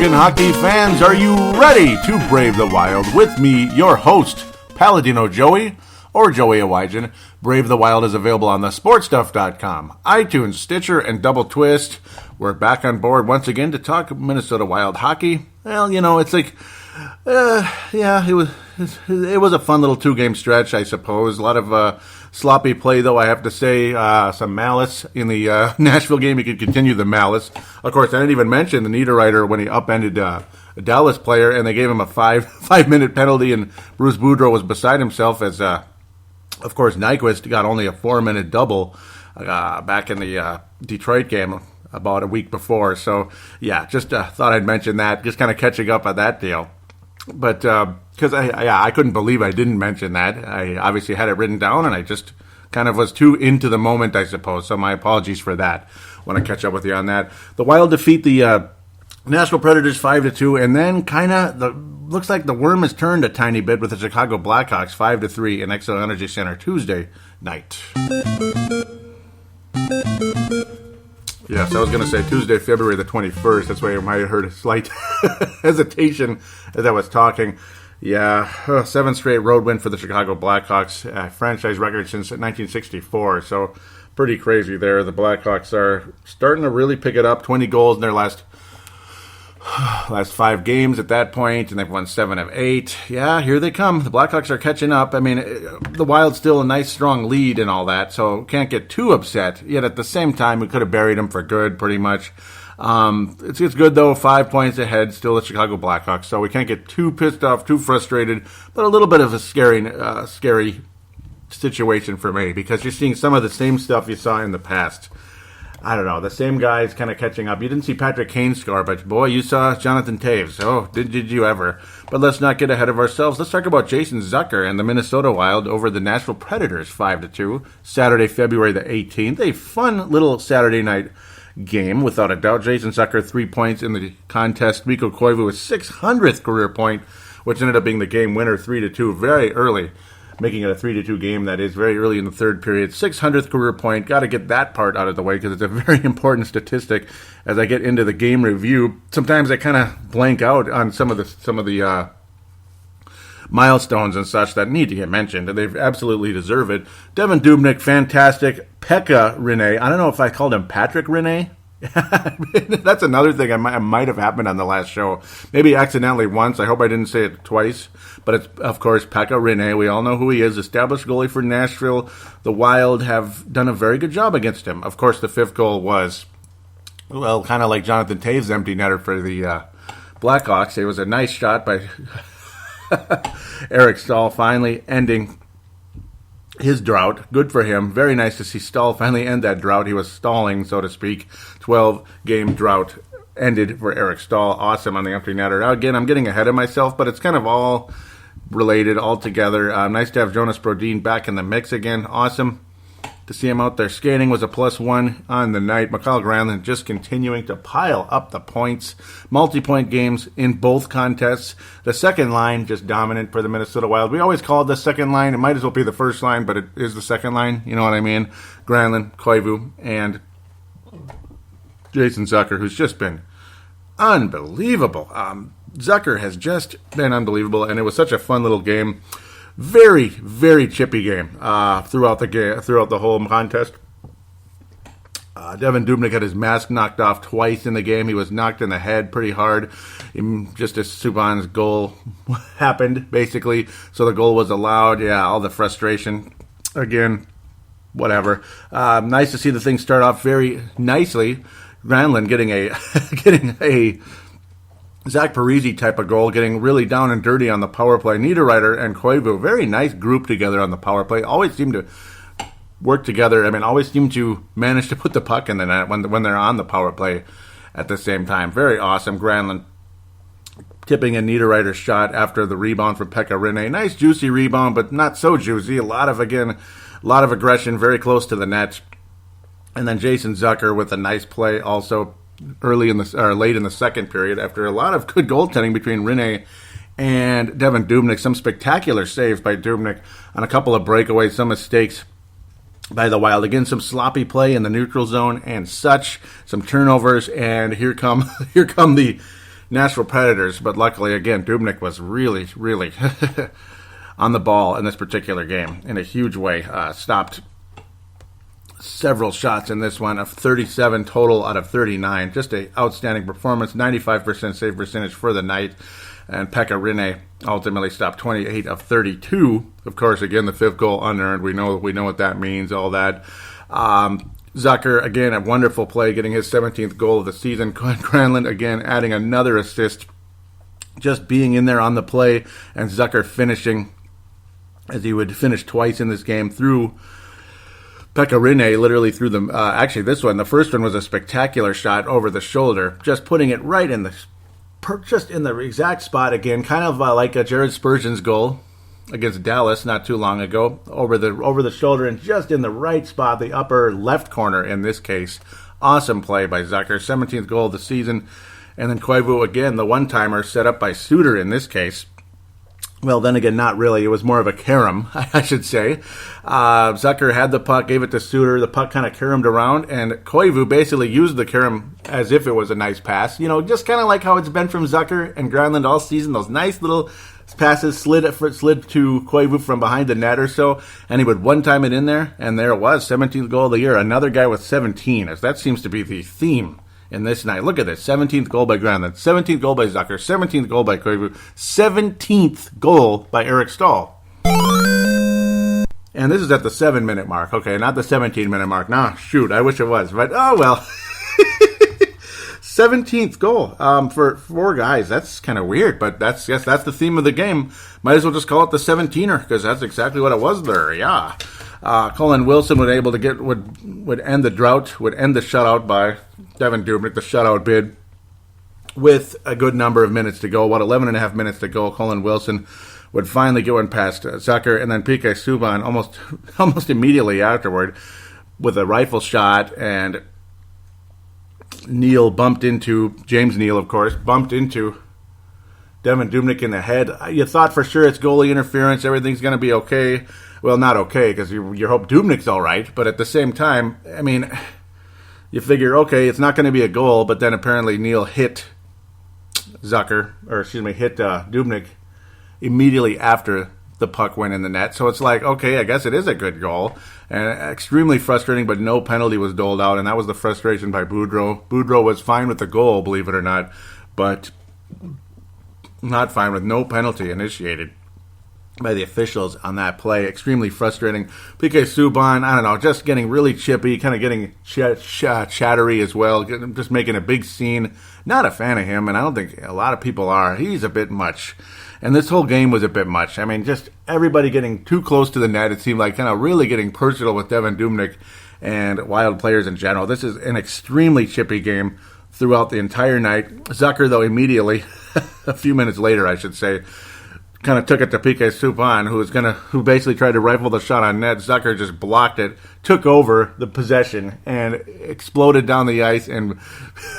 Michigan hockey fans, are you ready to brave the wild? With me, your host, Paladino Joey, or Joey Awajan. Brave the Wild is available on thesportstuff.com, iTunes, Stitcher, and Double Twist. We're back on board once again to talk Minnesota Wild hockey. Well, you know, it's like, it was a fun little two-game stretch, I suppose. A lot of sloppy play, though, I have to say. Some malice in the Nashville game. You could continue the malice. Of course, I didn't even mention the Niederreiter when he upended a Dallas player, and they gave him a five-minute penalty, and Bruce Boudreau was beside himself as, of course, Nyquist got only a 4-minute double back in the Detroit game about a week before. So, yeah, just thought I'd mention that, just kind of catching up on that deal. But because I couldn't believe I didn't mention that. I obviously had it written down, and I just kind of was too into the moment, I suppose. So my apologies for that. Want to catch up with you on that. The Wild defeat the Nashville Predators 5-2, and then kind of looks like the worm has turned a tiny bit with the Chicago Blackhawks 5-3 in Xcel Energy Center Tuesday night. Yes, I was going to say Tuesday, February the 21st. That's why you might have heard a slight hesitation as I was talking. Yeah, 7 straight road win for the Chicago Blackhawks, franchise record since 1964. So pretty crazy there. The Blackhawks are starting to really pick it up. 20 goals in their last 5 games at that point, and they've won 7 of 8. Yeah, here they come. The Blackhawks are catching up. I mean, the Wild's still a nice, strong lead and all that, so can't get too upset. Yet at the same time, we could have buried them for good, pretty much. It's good, though. 5 points ahead, still the Chicago Blackhawks, so we can't get too pissed off, too frustrated, but a little bit of a scary situation for me, because you're seeing some of the same stuff you saw in the past. I don't know, the same guys kind of catching up. You didn't see Patrick Kane score, but boy, you saw Jonathan Toews. Oh, did you ever? But let's not get ahead of ourselves. Let's talk about Jason Zucker and the Minnesota Wild over the Nashville Predators 5-2, Saturday, February the 18th. A fun little Saturday night game, without a doubt. Jason Zucker, 3 points in the contest. Mikko Koivu, his 600th career point, which ended up being the game winner, 3-2, very early. Making it a 3-2 game, that is, very early in the third period. 600th career point. Got to get that part out of the way because it's a very important statistic. As I get into the game review, sometimes I kind of blank out on some of the milestones and such that need to get mentioned, and they absolutely deserve it. Devin Dubnyk, fantastic. Pekka Rinne. I don't know if I called him Patrick Rinne. That's another thing I might have happened on the last show. Maybe accidentally once. I hope I didn't say it twice. But it's, of course, Pekka Rinne. We all know who he is. Established goalie for Nashville. The Wild have done a very good job against him. Of course, the 5th goal was, well, kind of like Jonathan Toews' empty netter for the Blackhawks. It was a nice shot by Eric Stahl, finally ending his drought. Good for him. Very nice to see Stahl finally end that drought. He was stalling, so to speak. 12-game drought ended for Eric Stahl. Awesome on the empty netter. Now, again, I'm getting ahead of myself, but it's kind of all related, all together. Nice to have Jonas Brodin back in the mix again. Awesome to see him out there skating. Was a +1 on the night. Mikael Granlund just continuing to pile up the points. Multi-point games in both contests. The second line just dominant for the Minnesota Wild. We always call it the second line. It might as well be the first line, but it is the second line. You know what I mean? Granlund, Koivu, and Jason Zucker, who's just been unbelievable. Zucker has just been unbelievable, and it was such a fun little game. Very, very chippy game throughout the whole contest. Devin Dubnyk had his mask knocked off twice in the game. He was knocked in the head pretty hard, just as Subban's goal happened, basically. So the goal was allowed. Yeah, all the frustration. Again, whatever. Nice to see the thing start off very nicely. Granlund getting a Zach Parise type of goal, getting really down and dirty on the power play. Niederreiter and Koivu, very nice group together on the power play. Always seem to work together. I mean, always seem to manage to put the puck in the net when they're on the power play at the same time. Very awesome. Granlund tipping a Niederreiter shot after the rebound from Pekka Rinne. Nice juicy rebound, but not so juicy. A lot of aggression, very close to the net. And then Jason Zucker with a nice play also late in the second period after a lot of good goaltending between Rinne and Devin Dubnyk. Some spectacular saves by Dubnyk on a couple of breakaways, some mistakes by the Wild. Again, some sloppy play in the neutral zone and such, some turnovers, and here come the Nashville Predators, but luckily, again, Dubnyk was really, really on the ball in this particular game in a huge way. Stopped several shots in this one, of 37 total out of 39. Just an outstanding performance, 95% save percentage for the night. And Pekka Rinne ultimately stopped 28 of 32. Of course, again, the fifth goal unearned. We know what that means, all that. Zucker, again, a wonderful play, getting his 17th goal of the season. Granlund, again, adding another assist, just being in there on the play, and Zucker finishing, as he would finish twice in this game, through Pekka Rinne, literally through the... actually, this one, the first one was a spectacular shot over the shoulder, just putting it right in just in the exact spot again, kind of like a Jared Spurgeon's goal against Dallas not too long ago, over the shoulder and just in the right spot, the upper left corner in this case. Awesome play by Zucker, 17th goal of the season. And then Koivu again, the one-timer set up by Suter in this case. Well, then again, not really. It was more of a carom, I should say. Zucker had the puck, gave it to Suter. The puck kind of caromed around, and Koivu basically used the carom as if it was a nice pass. You know, just kind of like how it's been from Zucker and Granlund all season. Those nice little passes slid to Koivu from behind the net or so, and he would one-time it in there, and there it was, 17th goal of the year. Another guy with 17, as that seems to be the theme in this night. Look at this. 17th goal by Granlund. 17th goal by Zucker. 17th goal by Koivu. 17th goal by Eric Stahl. And this is at the 7-minute mark. Okay, not the 17-minute mark. Nah, shoot, I wish it was. But, oh well. 17th goal for four guys. That's kind of weird, but that's the theme of the game. Might as well just call it the 17er, because that's exactly what it was there. Yeah. Colin Wilson would end the drought, would end the shutout by Devin Dubnyk, the shutout bid, with a good number of minutes to go. 11 and a half minutes to go. Colin Wilson would finally get one past Zucker, and then PK Subban almost immediately afterward with a rifle shot, and James Neal, of course, bumped into Devin Dubnyk in the head. You thought for sure it's goalie interference, everything's going to be okay. Well, not okay, because you hope Dubnyk's all right, but at the same time, I mean, you figure, okay, it's not going to be a goal, but then apparently Neal hit Dubnyk immediately after the puck went in the net. So it's like, okay, I guess it is a good goal. And extremely frustrating, but no penalty was doled out, and that was the frustration by Boudreau. Boudreau was fine with the goal, believe it or not, but not fine with no penalty initiated by the officials on that play. Extremely frustrating. PK Subban, I don't know, just getting really chippy, kind of getting chattery as well, just making a big scene. Not a fan of him, and I don't think a lot of people are. He's a bit much. And this whole game was a bit much. I mean, just everybody getting too close to the net. It seemed like kind of really getting personal with Devin Dubnyk and Wild players in general. This is an extremely chippy game throughout the entire night. Zucker, though, immediately, a few minutes later, I should say, kind of took it to PK Subban, who basically tried to rifle the shot on net. Zucker just blocked it, took over the possession, and exploded down the ice and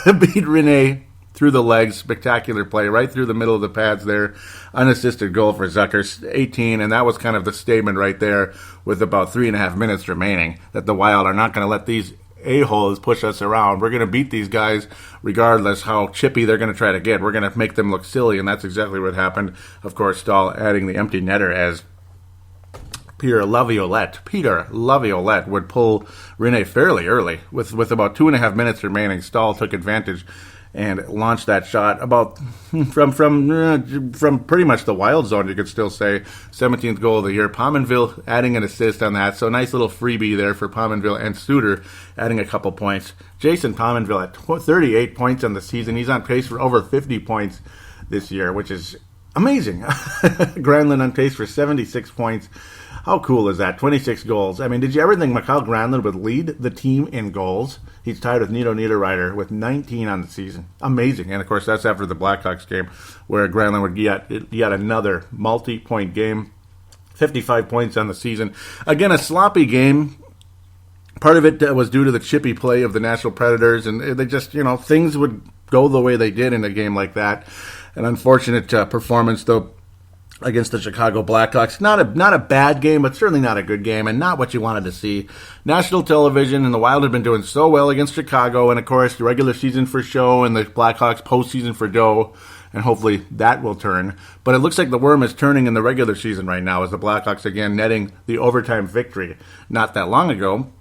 beat Rinne through the legs. Spectacular play right through the middle of the pads there. Unassisted goal for Zucker, 18, and that was kind of the statement right there with about 3.5 minutes remaining, that the Wild are not going to let these a-holes push us around. We're going to beat these guys regardless how chippy they're going to try to get. We're going to make them look silly, and that's exactly what happened. Of course, Stahl adding the empty netter as Peter Laviolette would pull Rinne fairly early. With about 2.5 minutes remaining, Stahl took advantage and launched that shot about from pretty much the Wild zone, you could still say. 17th goal of the year. Pominville adding an assist on that, so nice little freebie there for Pominville, and Suter adding a couple points. Jason Pominville at 38 points on the season. He's on pace for over 50 points this year, which is amazing. Granlund on pace for 76 points. How cool is that? 26 goals. I mean, did you ever think Mikael Granlund would lead the team in goals? He's tied with Nito Niederreiter with 19 on the season. Amazing. And, of course, that's after the Blackhawks game where Granlund would get yet another multi-point game. 55 points on the season. Again, a sloppy game. Part of it was due to the chippy play of the Nashville Predators, and they just, things would go the way they did in a game like that. An unfortunate performance, though, against the Chicago Blackhawks. Not a bad game, but certainly not a good game, and not what you wanted to see. National television and the Wild have been doing so well against Chicago, and of course the regular season for show and the Blackhawks postseason for dough, and hopefully that will turn. But it looks like the worm is turning in the regular season right now as the Blackhawks again netting the overtime victory. Not that long ago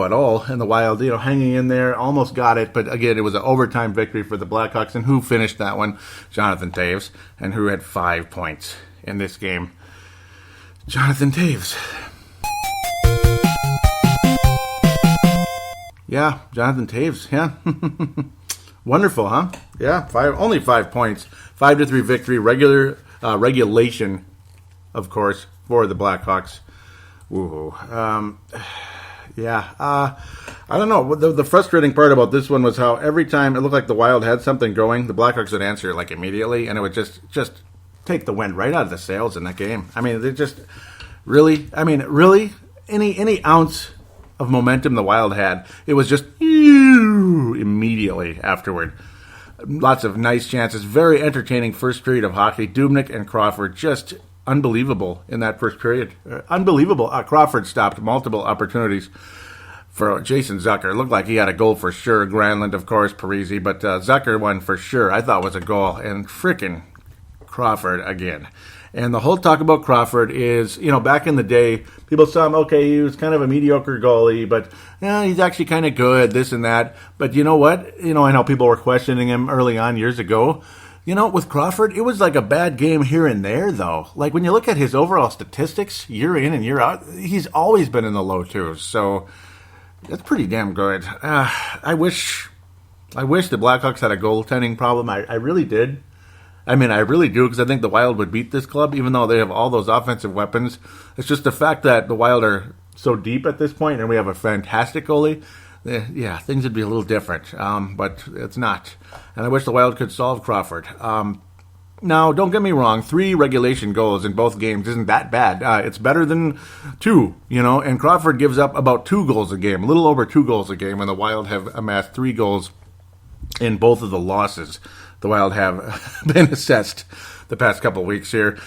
at all, and the Wild, hanging in there, almost got it, but again, it was an overtime victory for the Blackhawks, and who finished that one? Jonathan Toews, and who had 5 points in this game? Jonathan Toews. Yeah, Jonathan Toews, yeah. Wonderful, huh? Yeah, only 5 points. 5-3 victory, regulation, of course, for the Blackhawks. Woohoo. Yeah, I don't know. The frustrating part about this one was how every time it looked like the Wild had something going, the Blackhawks would answer like immediately, and it would just take the wind right out of the sails in that game. I mean, they just really, any ounce of momentum the Wild had, it was just immediately afterward. Lots of nice chances, very entertaining first period of hockey. Dubnyk and Crawford just unbelievable in that first period. Unbelievable. Crawford stopped multiple opportunities for Jason Zucker. It looked like he had a goal for sure. Granlund, of course, Parise, but Zucker one for sure I thought was a goal. And frickin' Crawford again. And the whole talk about Crawford is, back in the day, people saw him, okay, he was kind of a mediocre goalie, but he's actually kind of good, this and that. But you know what? I know people were questioning him early on years ago. With Crawford, it was like a bad game here and there, though. Like, when you look at his overall statistics, year in and year out, he's always been in the low twos. So, that's pretty damn good. I wish the Blackhawks had a goaltending problem. I really did. I mean, I really do, because I think the Wild would beat this club, even though they have all those offensive weapons. It's just the fact that the Wild are so deep at this point, and we have a fantastic goalie. Yeah, things would be a little different, but it's not. And I wish the Wild could solve Crawford. Now, don't get me wrong, 3 regulation goals in both games isn't that bad. It's better than 2, and Crawford gives up about 2 goals a game, a little over 2 goals a game, and the Wild have amassed 3 goals in both of the losses the Wild have been assessed the past couple of weeks here.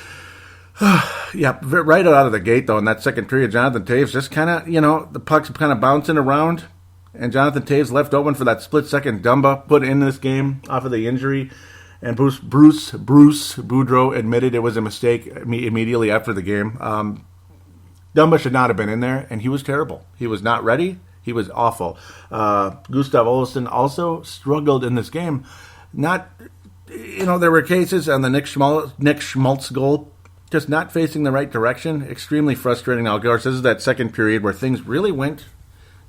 Yeah, right out of the gate, though, in that second period, Jonathan Toews just kind of, the puck's kind of bouncing around. And Jonathan Toews left open for that split-second Dumba put in this game off of the injury. And Bruce Boudreau admitted it was a mistake immediately after the game. Dumba should not have been in there, and he was terrible. He was not ready. He was awful. Gustav Olsson also struggled in this game. There were cases on the Nick Schmaltz goal, just not facing the right direction. Extremely frustrating. Now, of course, this is that second period where things really went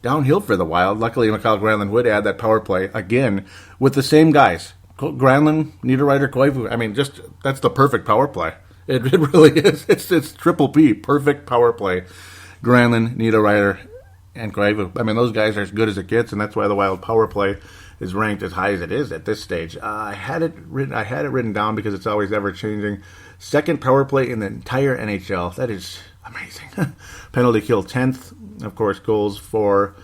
downhill for the Wild. Luckily, Mikhail Granlund would add that power play again with the same guys. Granlund, Niederreiter, Koivu. I mean, that's the perfect power play. It really is. It's triple P, perfect power play. Granlund, Niederreiter, and Koivu. I mean, those guys are as good as it gets, and that's why the Wild power play is ranked as high as it is at this stage. I had it written down because it's always ever changing. Second power play in the entire NHL. That is amazing. Penalty kill 10th. Of course, goals for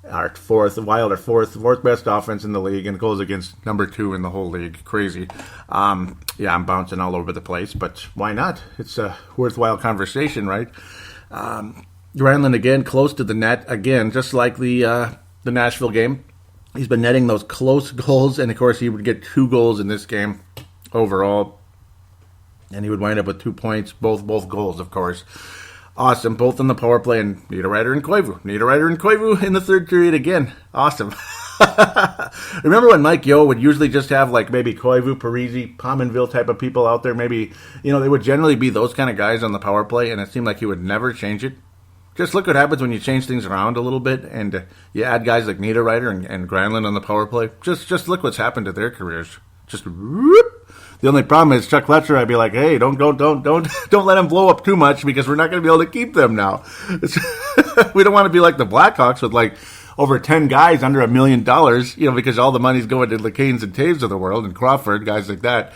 our fourth. The Wild are fourth best offense in the league, and goals against number 2 in the whole league. Crazy. I'm bouncing all over the place, but why not? It's a worthwhile conversation, right? Granlund again, close to the net again, just like the Nashville game. He's been netting those close goals, and of course he would get 2 goals in this game overall, and he would wind up with 2 points, both goals, of course. Awesome, both on the power play, and Niederreiter and Koivu in the third period again. Awesome. Remember when Mike Yeo would usually just have like maybe Koivu, Parise, Pominville type of people out there? Maybe, they would generally be those kind of guys on the power play, and it seemed like he would never change it. Just look what happens when you change things around a little bit, and you add guys like Niederreiter and Granlund on the power play. Just look what's happened to their careers. Just whoop. The only problem is Chuck Fletcher. I'd be like, hey, don't let them blow up too much, because we're not going to be able to keep them now. We don't want to be like the Blackhawks with like over 10 guys under $1 million, because all the money's going to the Canes and Taves of the world and Crawford, guys like that.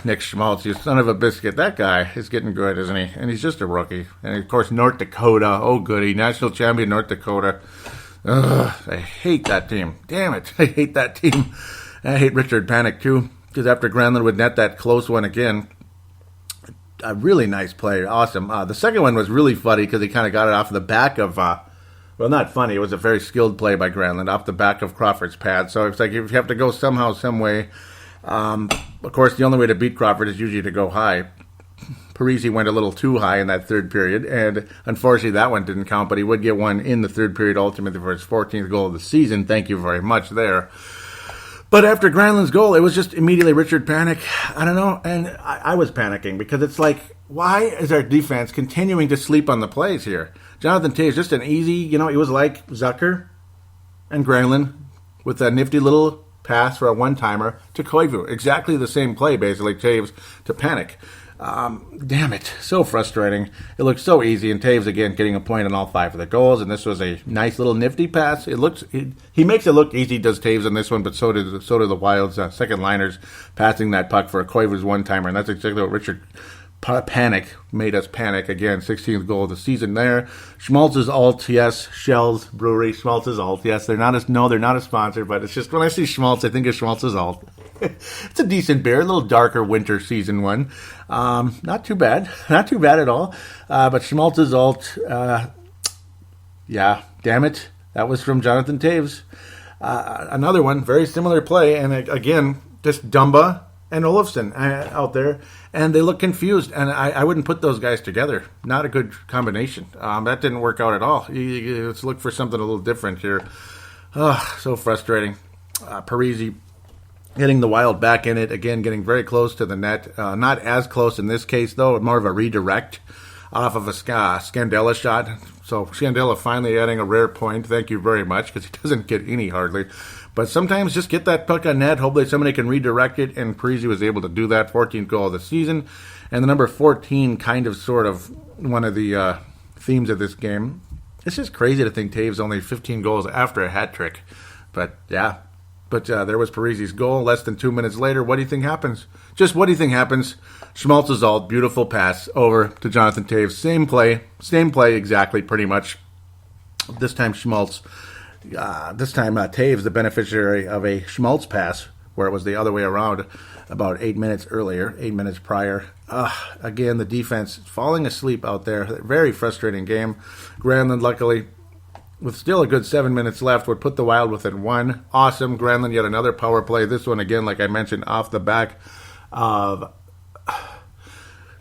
Nick Schmaltz, you son of a biscuit. That guy is getting good, isn't he? And he's just a rookie. And of course, North Dakota. Oh, goody. National champion North Dakota. I hate that team. Damn it. I hate that team. I hate Richard Panik, too. because after Granlund would net that close one again, a really nice play, awesome. The second one was really funny because he kind of got it off the back of, well, not funny, it was a very skilled play by Granlund off the back of Crawford's pad. So it's like if you have to go somehow, some way, of course, the only way to beat Crawford is usually to go high. Parise went a little too high in that third period, and unfortunately that one didn't count, but he would get one in the third period ultimately for his 14th goal of the season. Thank you very much there. But after Granlund's goal, it was just immediately Richard panic. I don't know, and I was panicking because it's like, why is our defense continuing to sleep on the plays here? Jonathan Toews, just an easy, it was like Zucker and Granlund with a nifty little pass for a one-timer to Koivu. Exactly the same play, basically, Toews to panic. Damn it, so frustrating. It looked so easy, and Toews again getting a point on all 5 of the goals, and this was a nice little nifty pass. He makes it look easy, does Toews in this one, but so did the Wild's second liners passing that puck for a Koivu's one-timer, and that's exactly what Richard panic made us panic again. 16th goal of the season there. Schmaltz's alt, yes. Shell's Brewery, Schmaltz's alt, yes. They're not a sponsor, but it's just when I see Schmaltz, I think of Schmaltz's alt. It's a decent beer, a little darker winter season one. Not too bad at all. But Schmaltz's alt, yeah, damn it, that was from Jonathan Toews. Another one, very similar play, and again, just Dumba and Olofsson out there, and they look confused, and I wouldn't put those guys together. Not a good combination. That didn't work out at all. Let's look for something a little different here. So frustrating. Parise hitting the Wild back in it, again getting very close to the net. Not as close in this case, though, more of a redirect off of a Scandella shot. So Scandella finally adding a rare point. Thank you very much, because he doesn't get any hardly. But sometimes just get that puck on net. Hopefully somebody can redirect it, and Parise was able to do that. 14th goal of the season. And the number 14, kind of sort of one of the themes of this game. It's just crazy to think Toews only 15 goals after a hat trick. But yeah. But there was Parise's goal. Less than 2 minutes later, what do you think happens? Just what do you think happens? Schmaltz's alt, beautiful pass over to Jonathan Toews. Same play exactly, pretty much. This time Schmaltz. Toews, the beneficiary of a Schmaltz pass, where it was the other way around about 8 minutes prior. Again, the defense falling asleep out there. Very frustrating game. Granlund, luckily, with still a good 7 minutes left, would put the Wild within 1. Awesome. Granlund, yet another power play. This one, again, like I mentioned, off the back of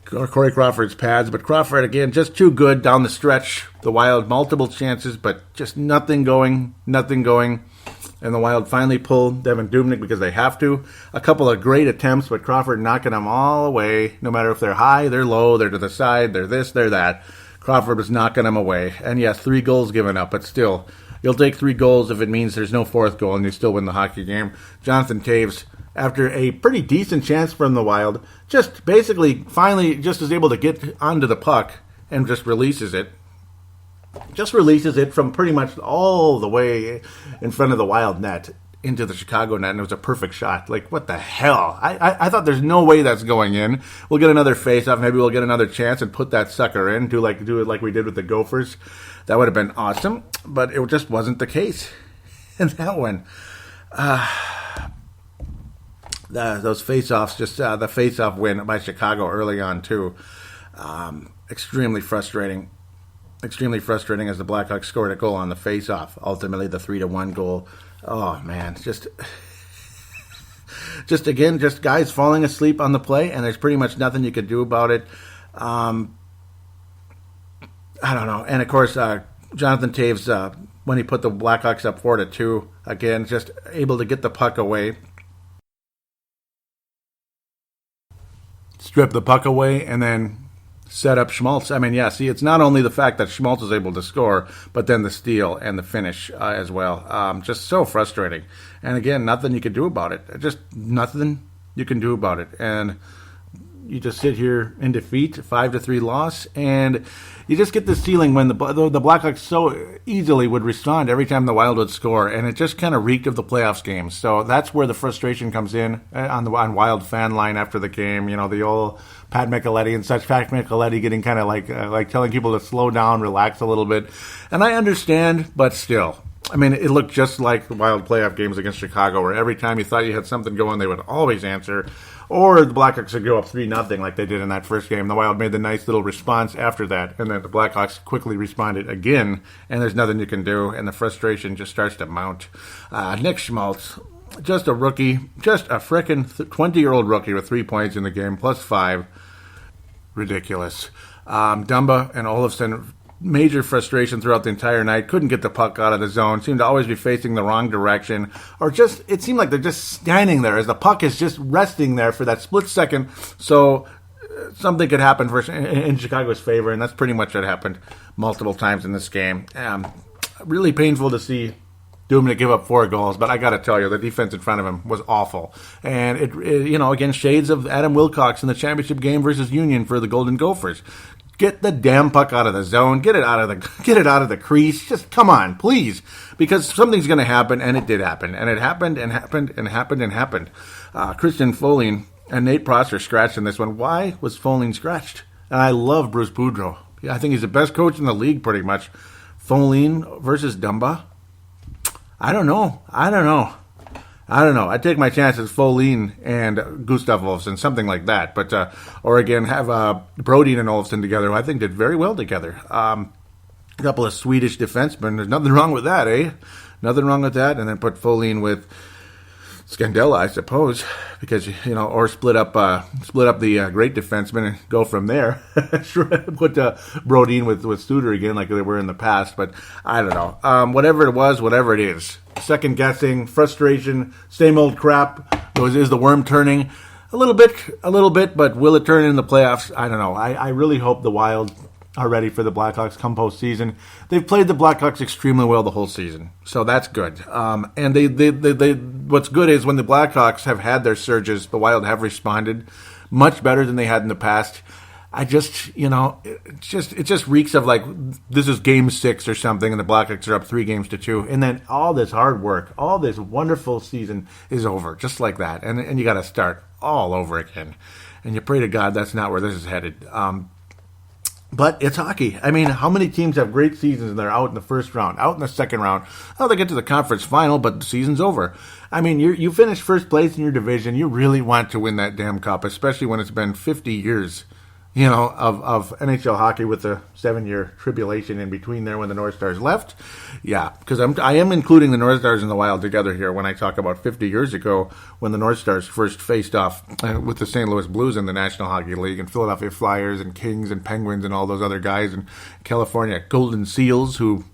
Corey Crawford's pads, but Crawford, again, just too good down the stretch. The Wild, multiple chances, but just nothing going. And the Wild finally pulled Devin Dubnyk because they have to. A couple of great attempts, but Crawford knocking them all away, no matter if they're high, they're low, they're to the side, they're this, they're that. Crawford was knocking them away. And yes, 3 goals given up, but still, you'll take 3 goals if it means there's no 4th goal and you still win the hockey game. Jonathan Toews, after a pretty decent chance from the Wild, just basically finally just is able to get onto the puck and just releases it. Just releases it from pretty much all the way in front of the Wild net into the Chicago net, and it was a perfect shot. Like, what the hell? I thought there's no way that's going in. We'll get another face-off. Maybe we'll get another chance and put that sucker in. Do it like we did with the Gophers. That would have been awesome, but it just wasn't the case. And that one... those face-offs, just the face-off win by Chicago early on, too. Extremely frustrating. Extremely frustrating as the Blackhawks scored a goal on the face-off. Ultimately, the 3-1 goal. Oh, man. Just again, just guys falling asleep on the play, and there's pretty much nothing you could do about it. I don't know. And, of course, Jonathan Toews, when he put the Blackhawks up 4-2, again, just able to get the puck away. Strip the puck away and then set up Schmaltz. I mean, yeah, see, it's not only the fact that Schmaltz was able to score, but then the steal and the finish as well. Just so frustrating. And again, nothing you can do about it. Just nothing you can do about it. And you just sit here in defeat, 5-3 loss, and you just get this feeling when the Blackhawks so easily would respond every time the Wild would score, and it just kind of reeked of the playoffs games. So that's where the frustration comes in on Wild fan line after the game. You know, the old Pat Micheletti and such. Pat Micheletti getting kind of like telling people to slow down, relax a little bit. And I understand, but still, I mean, it looked just like the Wild playoff games against Chicago, where every time you thought you had something going, they would always answer. Or the Blackhawks would go up 3-0 like they did in that first game. The Wild made the nice little response after that, and then the Blackhawks quickly responded again, and there's nothing you can do, and the frustration just starts to mount. Nick Schmaltz, just a rookie, just a frickin' 20-year-old rookie with 3 points in the game, plus 5. Ridiculous. Dumba and Olofsson, major frustration throughout the entire night. Couldn't get the puck out of the zone. Seemed to always be facing the wrong direction. Or just, it seemed like they're just standing there as the puck is just resting there for that split second. So something could happen in Chicago's favor, and that's pretty much what happened multiple times in this game. Really painful to see Doomed to give up 4 goals, but I got to tell you, the defense in front of him was awful. And it, again, shades of Adam Wilcox in the championship game versus Union for the Golden Gophers. Get the damn puck out of the zone. Get it out of the crease. Just come on, please, because something's going to happen, and it did happen, and it happened and happened and happened and happened. Christian Folin and Nate Prosser scratched in this one. Why was Folin scratched? And I love Bruce Boudreau. I think he's the best coach in the league, pretty much. Folin versus Dumba. I don't know. I'd take my chances, Folin and Gustav Olofsson, something like that. But or again, have Brodin and Olofsson together, who I think did very well together. A couple of Swedish defensemen. There's nothing wrong with that, eh? Nothing wrong with that. And then put Folin with Scandella, I suppose, because or split up the great defenseman and go from there. Put Brodin with Studer again, like they were in the past. But I don't know. Whatever it was, whatever it is. Second guessing, frustration, same old crap. Is the worm turning? A little bit, but will it turn in the playoffs? I don't know. I really hope the Wild are ready for the Blackhawks come postseason. They've played the Blackhawks extremely well the whole season, so that's good. And they what's good is when the Blackhawks have had their surges, the Wild have responded much better than they had in the past. I just, it just reeks of like this is game 6 or something, and the Blackhawks are up 3-2, and then all this hard work, all this wonderful season is over, just like that, and you got to start all over again, and you pray to God that's not where this is headed. But it's hockey. I mean, how many teams have great seasons and they're out in the first round, out in the second round? Oh, they get to the conference final, but the season's over. I mean, you finish first place in your division. You really want to win that damn cup, especially when it's been 50 years, of NHL hockey with the 7-year tribulation in between there when the North Stars left. Yeah, because I am including the North Stars and the Wild together here when I talk about 50 years ago when the North Stars first faced off with the St. Louis Blues in the National Hockey League, and Philadelphia Flyers and Kings and Penguins and all those other guys, and California Golden Seals who,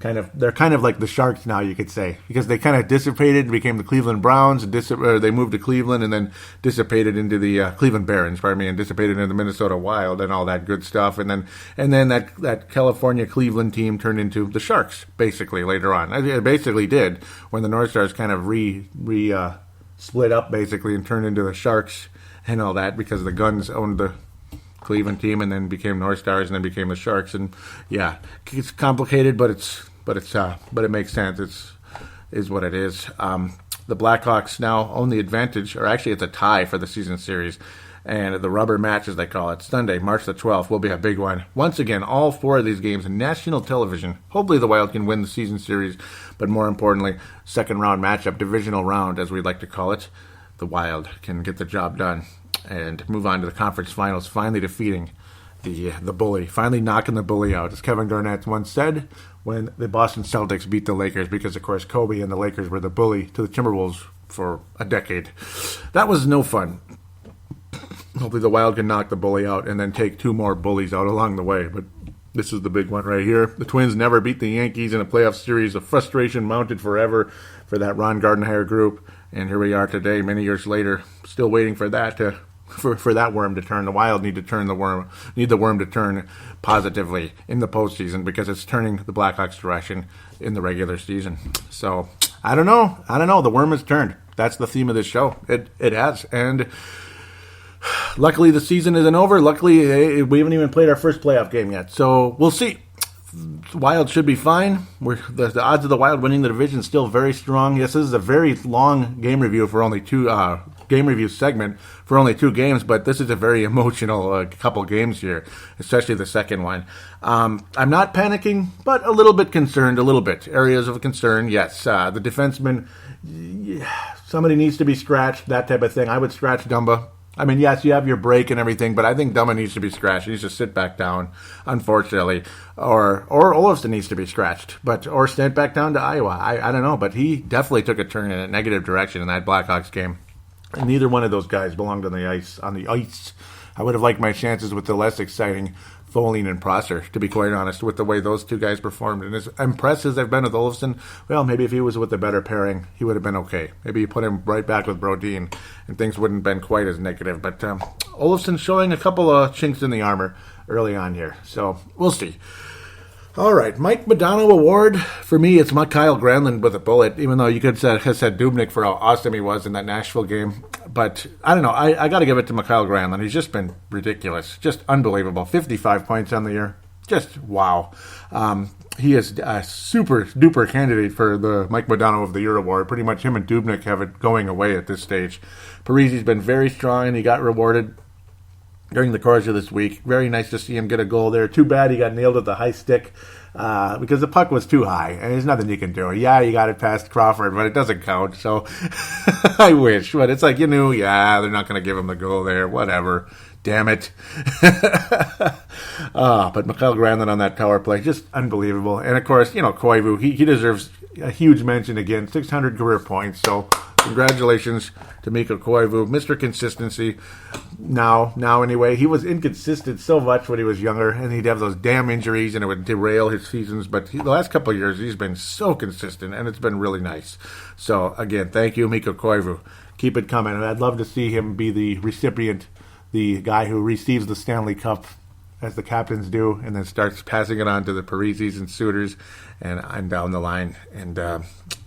they're kind of like the Sharks now, you could say, because they kind of dissipated and became the Cleveland Browns, and they moved to Cleveland and then dissipated into the Cleveland Barons, and dissipated into the Minnesota Wild and all that good stuff, and then that California Cleveland team turned into the Sharks basically later on. It basically did when the North Stars kind of split up basically and turned into the Sharks and all that, because the Guns owned the Cleveland team and then became North Stars and then became the Sharks. And yeah, it's complicated, but it makes sense. Is what it is. The Blackhawks now own the advantage, or actually it's a tie for the season series, and the rubber match, as they call it, Sunday, March the 12th, will be a big one. Once again, all 4 of these games on national television. Hopefully the Wild can win the season series, but more importantly, second round matchup, divisional round, as we'd like to call it, the Wild can get the job done and move on to the conference finals, finally defeating the bully, finally knocking the bully out, as Kevin Garnett once said when the Boston Celtics beat the Lakers, because, of course, Kobe and the Lakers were the bully to the Timberwolves for a decade. That was no fun. Hopefully the Wild can knock the bully out and then take 2 more bullies out along the way, but this is the big one right here. The Twins never beat the Yankees in a playoff series. The frustration mounted forever for that Ron Gardenhire group, and here we are today, many years later, still waiting for that for that worm to turn. The Wild need the worm to turn positively in the postseason, because it's turning the Blackhawks' direction in the regular season. So I don't know. The worm has turned. That's the theme of this show. It has, and luckily the season isn't over. Luckily we haven't even played our first playoff game yet. So we'll see. Wild should be fine. The odds of the Wild winning the division is still very strong. Yes, this is a very long game review for only 2 game review segment for only 2 games, but this is a very emotional couple games here, especially the second one. I'm not panicking, but a little bit concerned, a little bit. Areas of concern, yes. The defenseman, somebody needs to be scratched, that type of thing. I would scratch Dumba. I mean, yes, you have your break and everything, but I think Dumba needs to be scratched. He needs to sit back down, unfortunately. Or Olofsson needs to be scratched, or sent back down to Iowa. I don't know, but he definitely took a turn in a negative direction in that Blackhawks game. And neither one of those guys belonged on the ice. I would have liked my chances with the less exciting Folin and Prosser, to be quite honest, with the way those two guys performed. And as impressed as they've been with Olofsson, well, maybe if he was with a better pairing, he would have been okay. Maybe you put him right back with Brodin, and things wouldn't have been quite as negative. But Olofsson showing a couple of chinks in the armor early on here. So we'll see. All right, Mike Modano Award. For me, it's Kyle Granlund with a bullet, even though you could have said Dubnyk for how awesome he was in that Nashville game. But I don't know. I got to give it to Kyle Granlund. He's just been ridiculous. Just unbelievable. 55 points on the year. Just wow. He is a super duper candidate for the Mike Modano of the Year award. Pretty much him and Dubnyk have it going away at this stage. Parise's been very strong, and he got rewarded during the course of this week. Very nice to see him get a goal there. Too bad he got nailed with the high stick because the puck was too high, and there's nothing you can do. Yeah, you got it past Crawford, but it doesn't count, so I wish. But it's like, they're not going to give him the goal there. Whatever. Damn it. But Mikael Granlund on that power play, just unbelievable. And, of course, Koivu, he deserves a huge mention again. 600 career points, so congratulations to Mikko Koivu, Mr. Consistency. Now anyway, he was inconsistent so much when he was younger, and he'd have those damn injuries, and it would derail his seasons. But the last couple of years, he's been so consistent, and it's been really nice. So again, thank you, Mikko Koivu. Keep it coming. I'd love to see him be the recipient, the guy who receives the Stanley Cup, as the captains do, and then starts passing it on to the Parises and Suitors, and down the line. And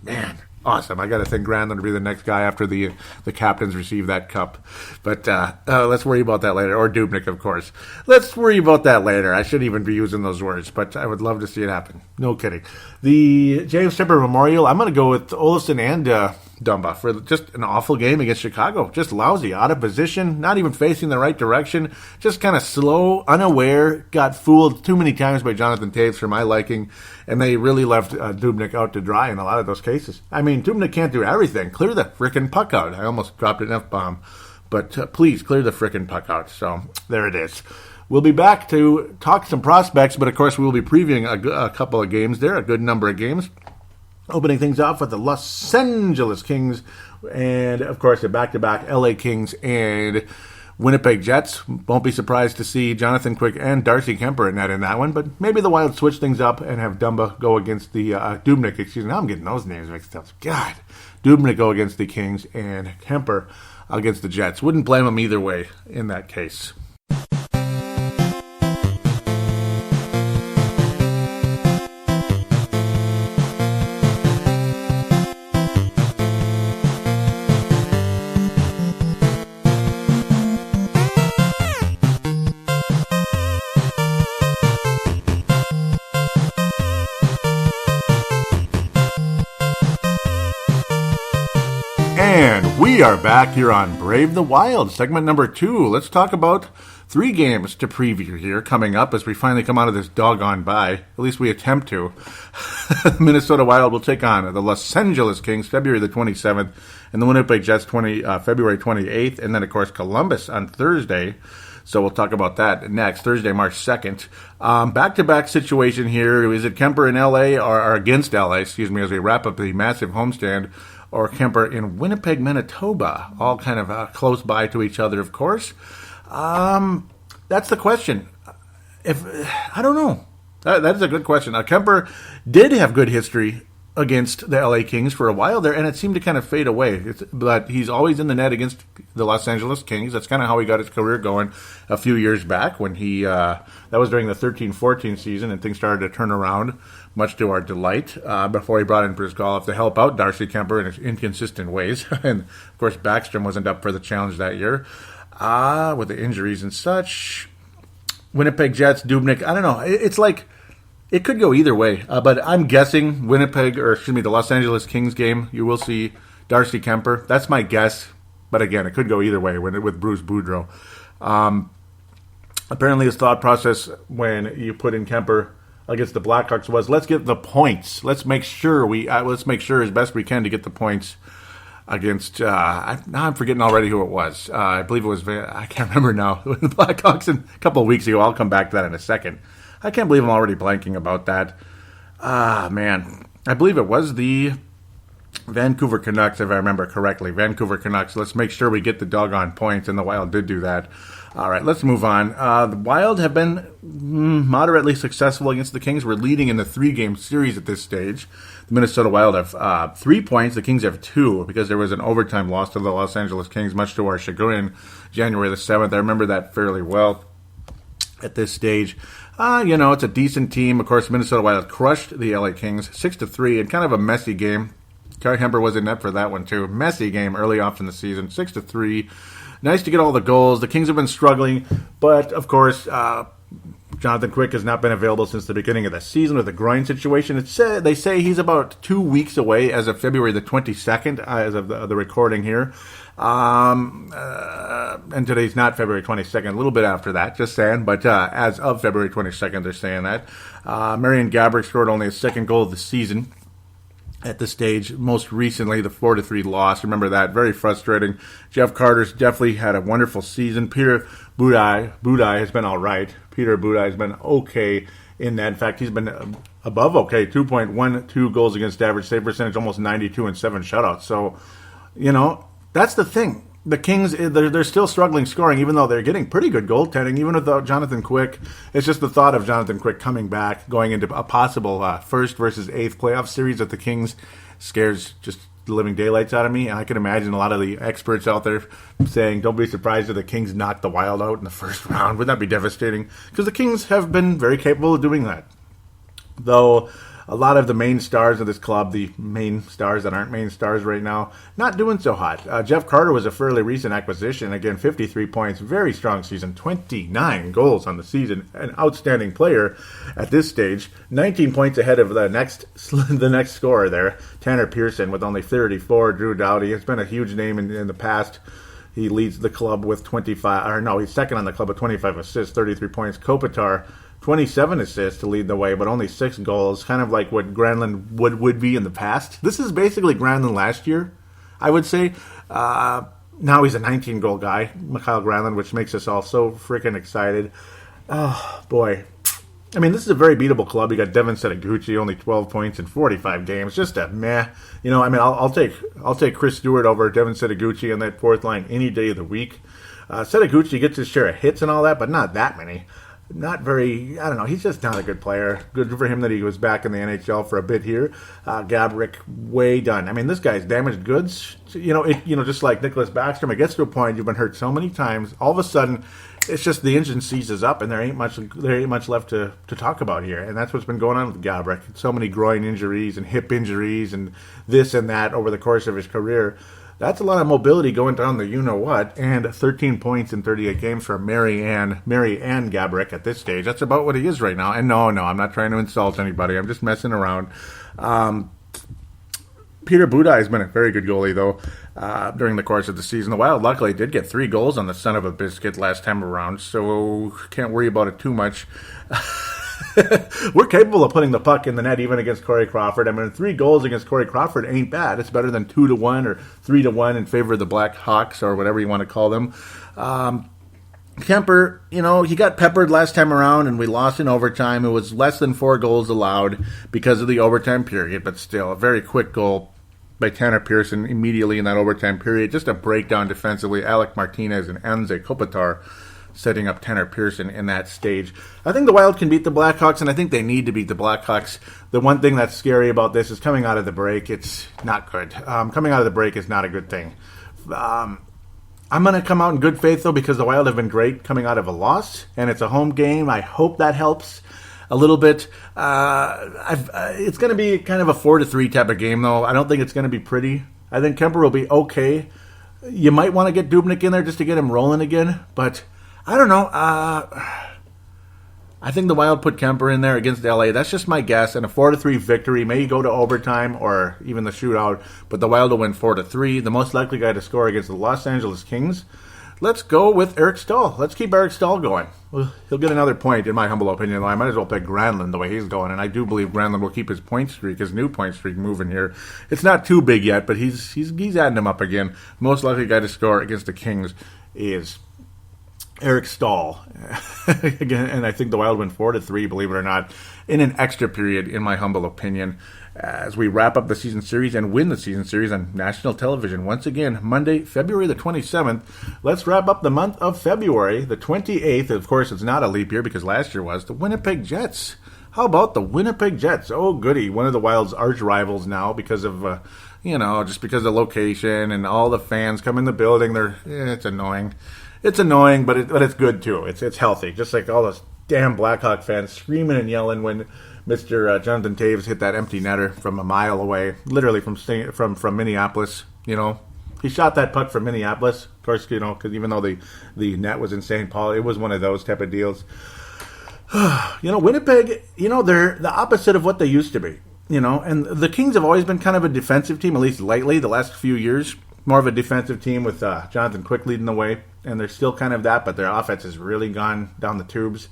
man, awesome. I got to think Granlund will be the next guy after the captains receive that cup. But let's worry about that later. Or Dubnyk, of course. Let's worry about that later. I shouldn't even be using those words, but I would love to see it happen. No kidding. The James Tipper Memorial, I'm going to go with Olofsson and Dumba for just an awful game against Chicago. Just lousy, out of position, not even facing the right direction, just kind of slow, unaware, got fooled too many times by Jonathan Toews for my liking, and they really left Dubnyk out to dry in a lot of those cases. I mean, Dubnyk can't do everything. Clear the frickin' puck out. I almost dropped an F-bomb, but please clear the frickin' puck out. So there it is. We'll be back to talk some prospects, but of course we will be previewing a couple of games there, a good number of games. Opening things off with the Los Angeles Kings and, of course, the back-to-back LA Kings and Winnipeg Jets. Won't be surprised to see Jonathan Quick and Darcy Kemper in that one, but maybe the Wild switch things up and have Dumba go against the Dubnyk. Now I'm getting those names mixed up. God. Dubnyk go against the Kings and Kemper against the Jets. Wouldn't blame them either way in that case. We are back here on Brave the Wild, segment number 2. Let's talk about 3 games to preview here coming up as we finally come out of this doggone bye. At least we attempt to. Minnesota Wild will take on the Los Angeles Kings February the 27th and the Winnipeg Jets February 28th, and then, of course, Columbus on Thursday. So we'll talk about that next, Thursday, March 2nd. Back-to-back situation here. Is it Kemper in L.A. or against L.A., as we wrap up the massive homestand, or Kemper in Winnipeg, Manitoba, all kind of close by to each other, of course. That's the question. I don't know. That is a good question. Kemper did have good history against the LA Kings for a while there, and it seemed to kind of fade away. But he's always in the net against the Los Angeles Kings. That's kind of how he got his career going a few years back when he that was during the 13-14 season, and things started to turn around, much to our delight, before he brought in Bruce Boudreau to help out Darcy Kemper in his inconsistent ways. And, of course, Backstrom wasn't up for the challenge that year with the injuries and such. Winnipeg Jets, Dubnyk, I don't know. It's like it could go either way, but I'm guessing the Los Angeles Kings game, you will see Darcy Kemper. That's my guess. But again, it could go either way with Bruce Boudreau. Apparently his thought process when you put in Kemper against the Blackhawks was, let's get the points. Let's make sure as best we can to get the points against, now I'm forgetting already who it was. I believe it was, I can't remember now, the Blackhawks a couple of weeks ago. I'll come back to that in a second. I can't believe I'm already blanking about that. Man. I believe it was the Vancouver Canucks, if I remember correctly. Vancouver Canucks. Let's make sure we get the doggone points, and the Wild did do that. All right, let's move on. The Wild have been moderately successful against the Kings. We're leading in the 3-game series at this stage. The Minnesota Wild have 3 points. The Kings have 2 because there was an overtime loss to the Los Angeles Kings, much to our chagrin, January the 7th. I remember that fairly well at this stage. It's a decent team. Of course, Minnesota Wild crushed the LA Kings 6-3 in kind of a messy game. Kerry Hemper was in net for that one, too. Messy game early off in the season, 6-3. Nice to get all the goals. The Kings have been struggling, but, of course, Jonathan Quick has not been available since the beginning of the season with a groin situation. They say he's about 2 weeks away as of February the 22nd, as of the recording here. And today's not February 22nd, a little bit after that, just saying. But as of February 22nd, they're saying that. Marian Gaborik scored only his second goal of the season at this stage. Most recently, the 4-3 loss. Remember that. Very frustrating. Jeff Carter's definitely had a wonderful season. Peter Budaj has been all right. Peter Budaj has been okay in that. In fact, he's been above okay. 2.12 goals against average save percentage, almost 92 and 7 shutouts. So, that's the thing. The Kings, they're still struggling scoring, even though they're getting pretty good goaltending, even without Jonathan Quick. It's just the thought of Jonathan Quick coming back, going into a possible first versus eighth playoff series at the Kings scares just the living daylights out of me. And I can imagine a lot of the experts out there saying, don't be surprised if the Kings knock the Wild out in the first round. Wouldn't that be devastating? Because the Kings have been very capable of doing that. Though a lot of the main stars of this club, the main stars that aren't main stars right now, not doing so hot. Jeff Carter was a fairly recent acquisition. Again, 53 points, very strong season, 29 goals on the season, an outstanding player at this stage. 19 points ahead of the next scorer there, Tanner Pearson, with only 34. Drew Doughty has been a huge name in the past. He leads the club with he's second on the club with 25 assists, 33 points. Kopitar, 27 assists to lead the way, but only 6 goals, kind of like what Granlund would be in the past. This is basically Granlund last year, I would say. Now he's a 19-goal guy, Mikhail Granlund, which makes us all so freaking excited. Oh, boy. I mean, this is a very beatable club. You got Devin Setaguchi, only 12 points in 45 games. Just a meh. I'll take Chris Stewart over Devin Setaguchi on that fourth line any day of the week. Setaguchi gets his share of hits and all that, but not that many. Not very, I don't know, he's just not a good player. Good for him that he was back in the NHL for a bit here. Gaborik, way done. I mean, this guy's damaged goods. Just like Nicholas Backstrom, it gets to a point, you've been hurt so many times, all of a sudden, it's just the engine seizes up and there ain't much left to talk about here. And that's what's been going on with Gaborik. So many groin injuries and hip injuries and this and that over the course of his career. That's a lot of mobility going down the you-know-what, and 13 points in 38 games for Mary Ann Gaborik at this stage. That's about what he is right now. And no, I'm not trying to insult anybody. I'm just messing around. Peter Budaj has been a very good goalie, though, during the course of the season. The Wild, luckily, did get 3 goals on the son of a biscuit last time around, so can't worry about it too much. We're capable of putting the puck in the net even against Corey Crawford. I mean, 3 goals against Corey Crawford ain't bad. It's better than 2-1 or 3-1 in favor of the Black Hawks or whatever you want to call them. Kemper, he got peppered last time around and we lost in overtime. It was less than 4 goals allowed because of the overtime period, but still a very quick goal by Tanner Pearson immediately in that overtime period. Just a breakdown defensively. Alec Martinez and Anze Kopitar setting up Tanner Pearson in that stage. I think the Wild can beat the Blackhawks, and I think they need to beat the Blackhawks. The one thing that's scary about this is coming out of the break. It's not good. Coming out of the break is not a good thing. I'm going to come out in good faith, though, because the Wild have been great coming out of a loss, and it's a home game. I hope that helps a little bit. It's going to be kind of a 4-3 type of game, though. I don't think it's going to be pretty. I think Kemper will be okay. You might want to get Dubnyk in there just to get him rolling again, but I don't know. I think the Wild put Kemper in there against LA. That's just my guess. And a 4-3 victory may go to overtime or even the shootout, but the Wild will win 4-3. The most likely guy to score against the Los Angeles Kings. Let's go with Eric Staal. Let's keep Eric Staal going. Well, he'll get another point, in my humble opinion, though. I might as well pick Granlund the way he's going, and I do believe Granlund will keep his point streak, his new point streak, moving here. It's not too big yet, but he's adding them up again. Most likely guy to score against the Kings is Eric Staal. Again, and I think the Wild win 4-3, believe it or not, in an extra period, in my humble opinion, as we wrap up the season series and win the season series on national television once again, Monday, February the 27th. Let's wrap up the month of February, the 28th. Of course, it's not a leap year because last year was the Winnipeg Jets. How about the Winnipeg Jets? Oh, goody. One of the Wild's arch rivals now because of, just because of the location and all the fans come in the building. It's annoying. It's annoying, but it's good too. It's healthy. Just like all those damn Blackhawk fans screaming and yelling when Mr. Jonathan Toews hit that empty netter from a mile away, literally from Minneapolis. He shot that puck from Minneapolis, of course. Because even though the net was in St. Paul, it was one of those type of deals. Winnipeg. They're the opposite of what they used to be. And the Kings have always been kind of a defensive team, at least lately, the last few years. More of a defensive team with Jonathan Quick leading the way, and they're still kind of that, but their offense has really gone down the tubes.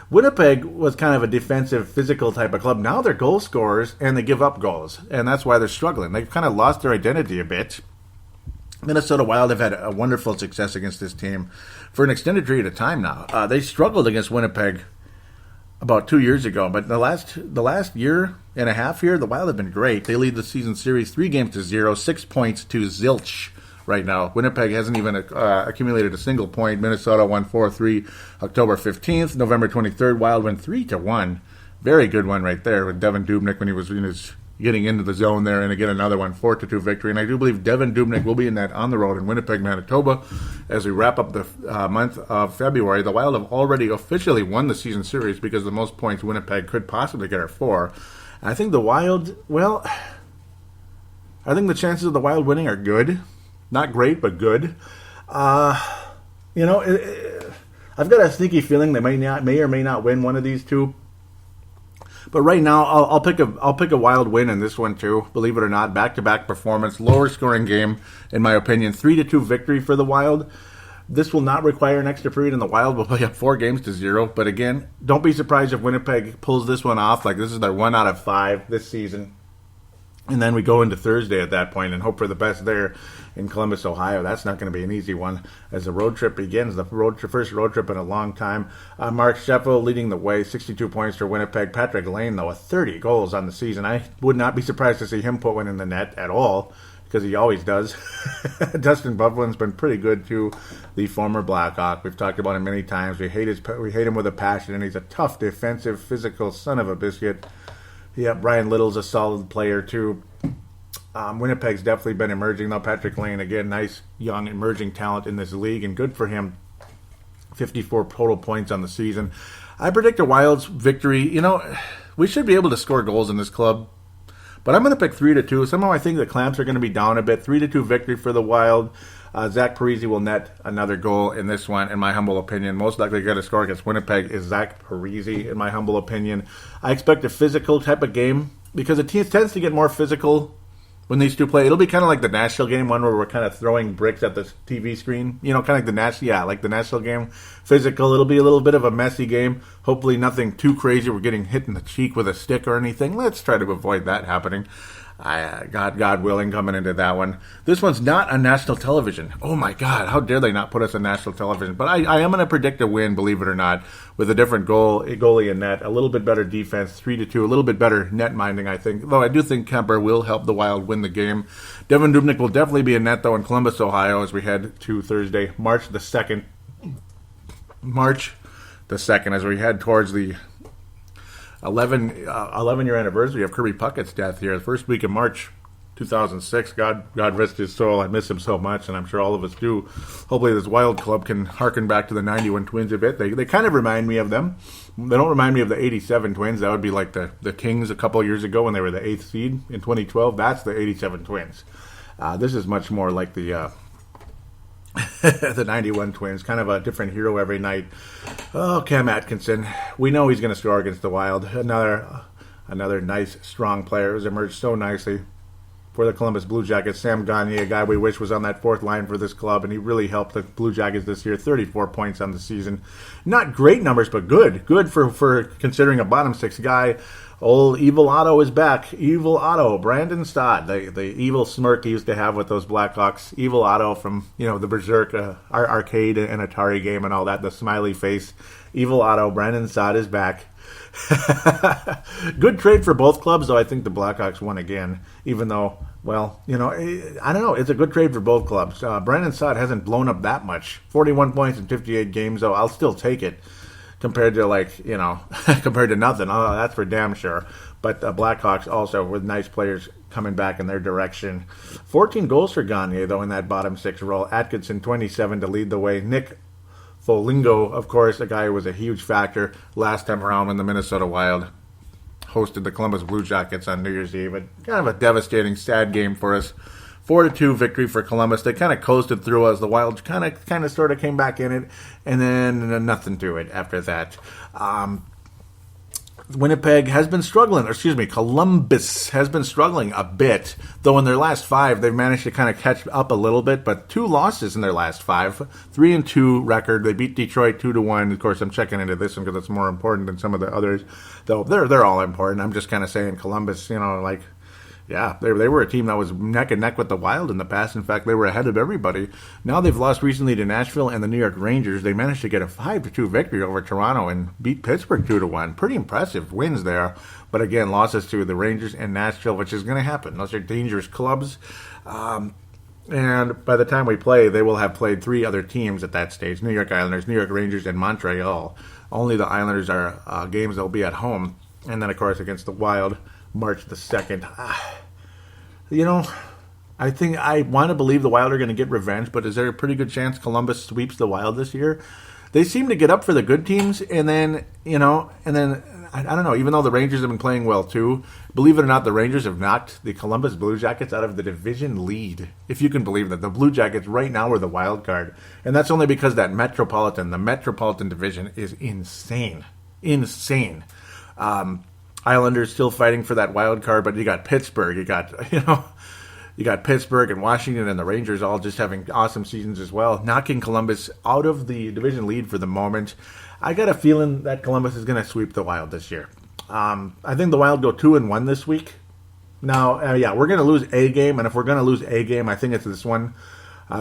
Winnipeg was kind of a defensive, physical type of club. Now they're goal scorers, and they give up goals, and that's why they're struggling. They've kind of lost their identity a bit. Minnesota Wild have had a wonderful success against this team for an extended period of time now. They struggled against Winnipeg about 2 years ago, but the last year and a half here, the Wild have been great. They lead the season series 3-0, 6 points to zilch right now. Winnipeg hasn't even accumulated a single point. Minnesota won 4-3 October 15th. November 23rd, Wild went 3-1. Very good one right there with Devin Dubnyk when he was getting into the zone there, and again another one, 4-2 victory. And I do believe Devin Dubnyk will be in that on the road in Winnipeg, Manitoba. As we wrap up the month of February, the Wild have already officially won the season series because the most points Winnipeg could possibly get are 4. And I think the Wild, I think the chances of the Wild winning are good. Not great, but good. I've got a sneaky feeling they may or may not win one of these two. But right now, I'll pick a Wild win in this one too. Believe it or not, back-to-back performance, lower scoring game, in my opinion. 3-2 victory for the Wild. This will not require an extra period, and the Wild will play up 4-0. But again, don't be surprised if Winnipeg pulls this one off. Like this is their 1 out of 5 this season. And then we go into Thursday at that point and hope for the best there in Columbus, Ohio. That's not going to be an easy one as the road trip begins. The first road trip in a long time. Mark Sheffield leading the way, 62 points for Winnipeg. Patrick Lane, though, with 30 goals on the season. I would not be surprised to see him put one in the net at all because he always does. Dustin Byfuglien's been pretty good, too, the former Blackhawk. We've talked about him many times. We hate him with a passion, and he's a tough, defensive, physical son of a biscuit. Yeah, Brian Little's a solid player, too. Winnipeg's definitely been emerging, though. Patrick Lane, again, nice, young, emerging talent in this league, and good for him. 54 total points on the season. I predict a Wild's victory. We should be able to score goals in this club, but I'm going to pick 3-2. Somehow I think the Clamps are going to be down a bit. 3-2 victory for the Wild. Zach Parise will net another goal in this one, in my humble opinion. Most likely going to score against Winnipeg is Zach Parise, in my humble opinion. I expect a physical type of game because it tends to get more physical when these two play. It'll be kind of like the Nashville game, one where we're kind of throwing bricks at the TV screen. Kind of like the Nashville game. Physical. It'll be a little bit of a messy game. Hopefully nothing too crazy. We're getting hit in the cheek with a stick or anything. Let's try to avoid that happening. God willing, coming into that one. This one's not on national television. Oh my God, how dare they not put us on national television? But I am going to predict a win, believe it or not, with a different goalie in net, a little bit better defense, 3-2, a little bit better net minding, I think. Though I do think Kemper will help the Wild win the game. Devin Dubnyk will definitely be in net, though, in Columbus, Ohio, as we head to Thursday, March the 2nd, as we head towards the 11-year anniversary of Kirby Puckett's death here, the first week of March 2006. God rest his soul. I miss him so much, and I'm sure all of us do. Hopefully this Wild club can harken back to the 91 Twins a bit. They kind of remind me of them. They don't remind me of the 87 Twins. That would be like the Kings a couple years ago when they were the 8th seed in 2012. That's the 87 Twins. This is much more like the The 91 Twins, kind of a different hero every night. Oh, Cam Atkinson. We know he's going to score against the Wild. Another nice, strong player who's emerged so nicely for the Columbus Blue Jackets. Sam Gagner, a guy we wish was on that fourth line for this club, and he really helped the Blue Jackets this year. 34 points on the season. Not great numbers, but good. Good for considering a bottom six guy. Old Evil Otto is back. Evil Otto, Brandon Stott, the evil smirk he used to have with those Blackhawks. Evil Otto from, the Berserk arcade and Atari game and all that, the smiley face. Evil Otto, Brandon Stott is back. Good trade for both clubs, though I think the Blackhawks won again, even though, I don't know. It's a good trade for both clubs. Brandon Stott hasn't blown up that much. 41 points in 58 games, though. I'll still take it. Compared to compared to nothing. Oh, that's for damn sure. But the Blackhawks also with nice players coming back in their direction. 14 goals for Gagner, though, in that bottom six role. Atkinson, 27 to lead the way. Nick Foligno, of course, a guy who was a huge factor last time around when the Minnesota Wild hosted the Columbus Blue Jackets on New Year's Eve. And kind of a devastating, sad game for us. 4-2 victory for Columbus. They kind of coasted through us. The Wild kind of sort of came back in it, and then nothing to it after that. Winnipeg has been struggling. Columbus has been struggling a bit, though in their last 5, they've managed to kind of catch up a little bit, but 2 losses in their last 5. 3-2 record. They beat Detroit 2-1. Of course, I'm checking into this one because it's more important than some of the others, though they're all important. I'm just kind of saying Columbus, yeah, they were a team that was neck and neck with the Wild in the past. In fact, they were ahead of everybody. Now they've lost recently to Nashville and the New York Rangers. They managed to get a 5-2 victory over Toronto and beat Pittsburgh 2-1. Pretty impressive wins there. But again, losses to the Rangers and Nashville, which is going to happen. Those are dangerous clubs. And by the time we play, they will have played 3 other teams at that stage. New York Islanders, New York Rangers, and Montreal. Only the Islanders are games that will be at home. And then, of course, against the Wild, March the 2nd. I think I want to believe the Wild are going to get revenge, but is there a pretty good chance Columbus sweeps the Wild this year? They seem to get up for the good teams, and then, I don't know, even though the Rangers have been playing well too, believe it or not, the Rangers have knocked the Columbus Blue Jackets out of the division lead, if you can believe that. The Blue Jackets right now are the wild card, and that's only because the Metropolitan Division is insane. Islanders still fighting for that wild card, but you got Pittsburgh, you got Pittsburgh and Washington and the Rangers all just having awesome seasons as well, knocking Columbus out of the division lead for the moment. I got a feeling that Columbus is going to sweep the Wild this year. I think the Wild go 2-1 this week. Now, we're going to lose a game, and if we're going to lose a game, I think it's this one.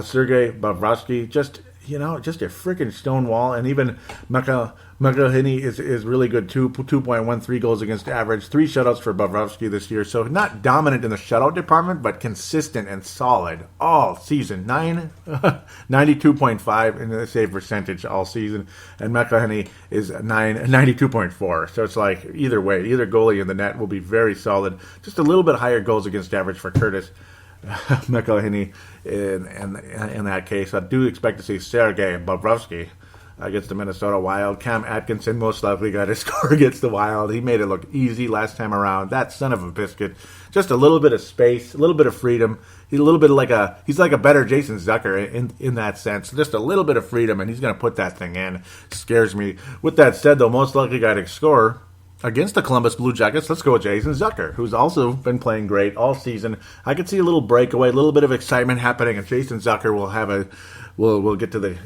Sergei Bobrovsky, just a freaking stone wall, and even McElhinney is really good too. 2.13 goals against average, 3 shutouts for Bobrovsky this year. So not dominant in the shutout department, but consistent and solid all season. 92.5 in the save percentage all season, and McElhinney is 92.4. So it's like either way, either goalie in the net will be very solid. Just a little bit higher goals against average for Curtis McElhinney in that case. I do expect to see Sergei Bobrovsky against the Minnesota Wild. Cam Atkinson most likely got to score against the Wild. He made it look easy last time around. That son of a biscuit. Just a little bit of space, a little bit of freedom. He's like a better Jason Zucker in that sense. Just a little bit of freedom, and he's going to put that thing in. Scares me. With that said, though, most likely guy to score against the Columbus Blue Jackets, let's go with Jason Zucker, who's also been playing great all season. I could see a little breakaway, a little bit of excitement happening, and Jason Zucker will get to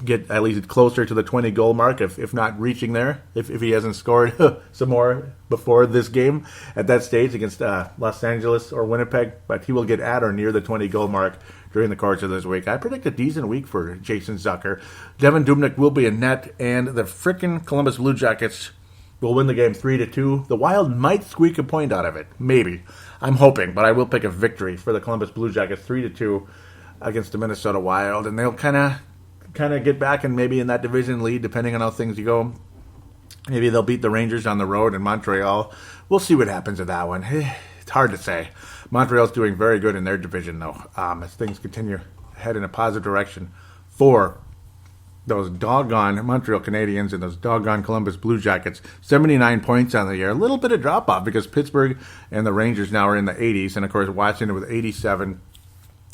get at least closer to the 20 goal mark, if not reaching there, if he hasn't scored some more before this game at that stage against Los Angeles or Winnipeg. But he will get at or near the 20 goal mark during the course of this week. I predict a decent week for Jason Zucker. Devin Dubnyk will be in net, and the frickin' Columbus Blue Jackets will win the game 3-2. The Wild might squeak a point out of it. Maybe. I'm hoping, but I will pick a victory for the Columbus Blue Jackets 3-2 against the Minnesota Wild, and they'll kind of get back and maybe in that division lead, depending on how things go. Maybe they'll beat the Rangers on the road in Montreal. We'll see what happens with that one. It's hard to say. Montreal's doing very good in their division, though, as things continue to head in a positive direction for those doggone Montreal Canadiens and those doggone Columbus Blue Jackets. 79 points on the year. A little bit of drop-off because Pittsburgh and the Rangers now are in the 80s. And, of course, Washington with 87.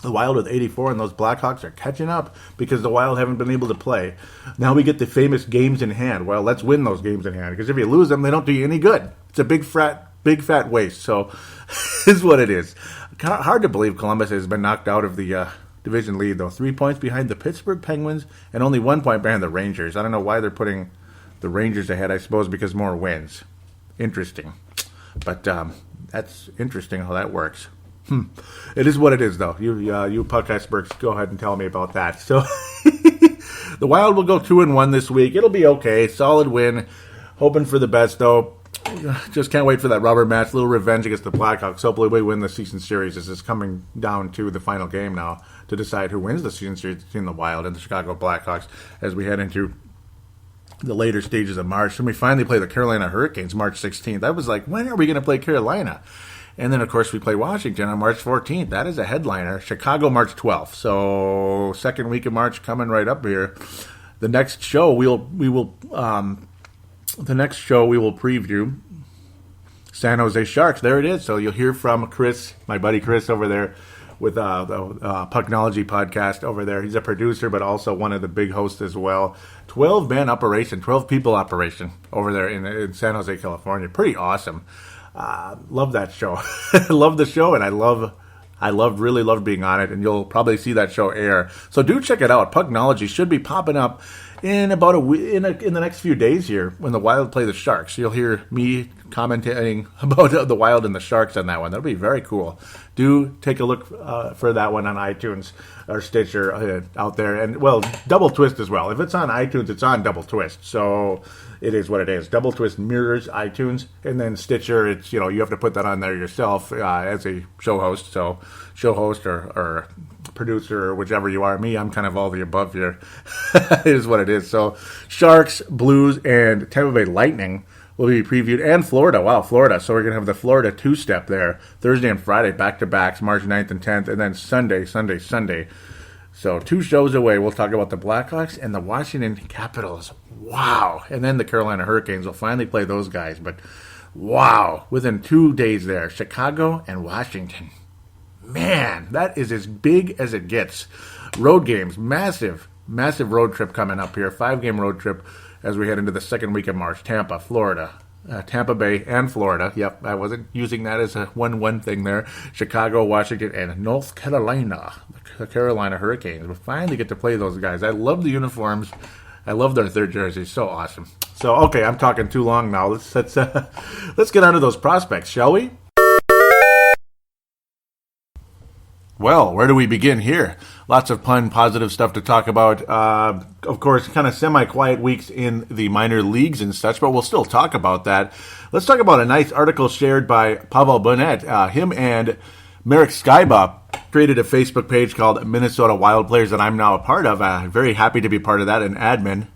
The Wild with 84, and those Blackhawks are catching up because the Wild haven't been able to play. Now we get the famous games in hand. Well, let's win those games in hand, because if you lose them, they don't do you any good. It's a big fat waste. So, is what it is. Hard to believe Columbus has been knocked out of the division lead, though. 3 points behind the Pittsburgh Penguins and only 1 point behind the Rangers. I don't know why they're putting the Rangers ahead. I suppose because more wins. Interesting. But that's interesting how that works. It is what it is, though. You puck experts, go ahead and tell me about that. So, the Wild will go 2-1 this week. It'll be okay. Solid win. Hoping for the best, though. Just can't wait for that rubber match. Little revenge against the Blackhawks. Hopefully we win the season series. This is coming down to the final game now to decide who wins the season series between the Wild and the Chicago Blackhawks as we head into the later stages of March. And we finally play the Carolina Hurricanes March 16th. I was like, when are we going to play Carolina? And then, of course, we play Washington on March 14th. That is a headliner. Chicago, March 12th. So, second week of March coming right up here. The next show we will preview San Jose Sharks. There it is. So you'll hear from Chris, my buddy Chris over there with the Pucknology podcast over there. He's a producer, but also one of the big hosts as well. 12-man operation, 12-people operation over there in San Jose, California. Pretty awesome. Love that show. Love the show, and I really loved being on it, and you'll probably see that show air. So do check it out. Pucknology should be popping up in about in the next few days here when the Wild play the Sharks. You'll hear me commentating about the Wild and the Sharks on that one. That'll be very cool. Do take a look for that one on iTunes or Stitcher out there. And, well, Double Twist as well. If it's on iTunes, it's on Double Twist. So it is what it is. Double Twist mirrors iTunes. And then Stitcher, it's, you have to put that on there yourself as a show host. So show host or producer or whichever you are. Me, I'm kind of all the above here. It is what it is. So Sharks, Blues, and Tampa Bay Lightning will be previewed, and Florida. Wow, Florida. So we're going to have the Florida two-step there. Thursday and Friday, back-to-backs, March 9th and 10th, and then Sunday. So 2 shows away, we'll talk about the Blackhawks and the Washington Capitals. Wow. And then the Carolina Hurricanes will finally play those guys. But wow, within 2 days there, Chicago and Washington. Man, that is as big as it gets. Road games, massive road trip coming up here. 5-game road trip as we head into the second week of March. Tampa, Florida, Tampa Bay, and Florida. Yep, I wasn't using that as a 1-1 thing there. Chicago, Washington, and North Carolina. The Carolina Hurricanes. We'll finally get to play those guys. I love the uniforms. I love their third jerseys. So awesome. So, okay, I'm talking too long now. Let's get on to those prospects, shall we? Well, where do we begin here? Lots of positive stuff to talk about. Of course, kind of semi-quiet weeks in the minor leagues and such, but we'll still talk about that. Let's talk about a nice article shared by Pavel Burnett. Him and Marek Skyba created a Facebook page called Minnesota Wild Players that I'm now a part of. Very happy to be part of that, an admin.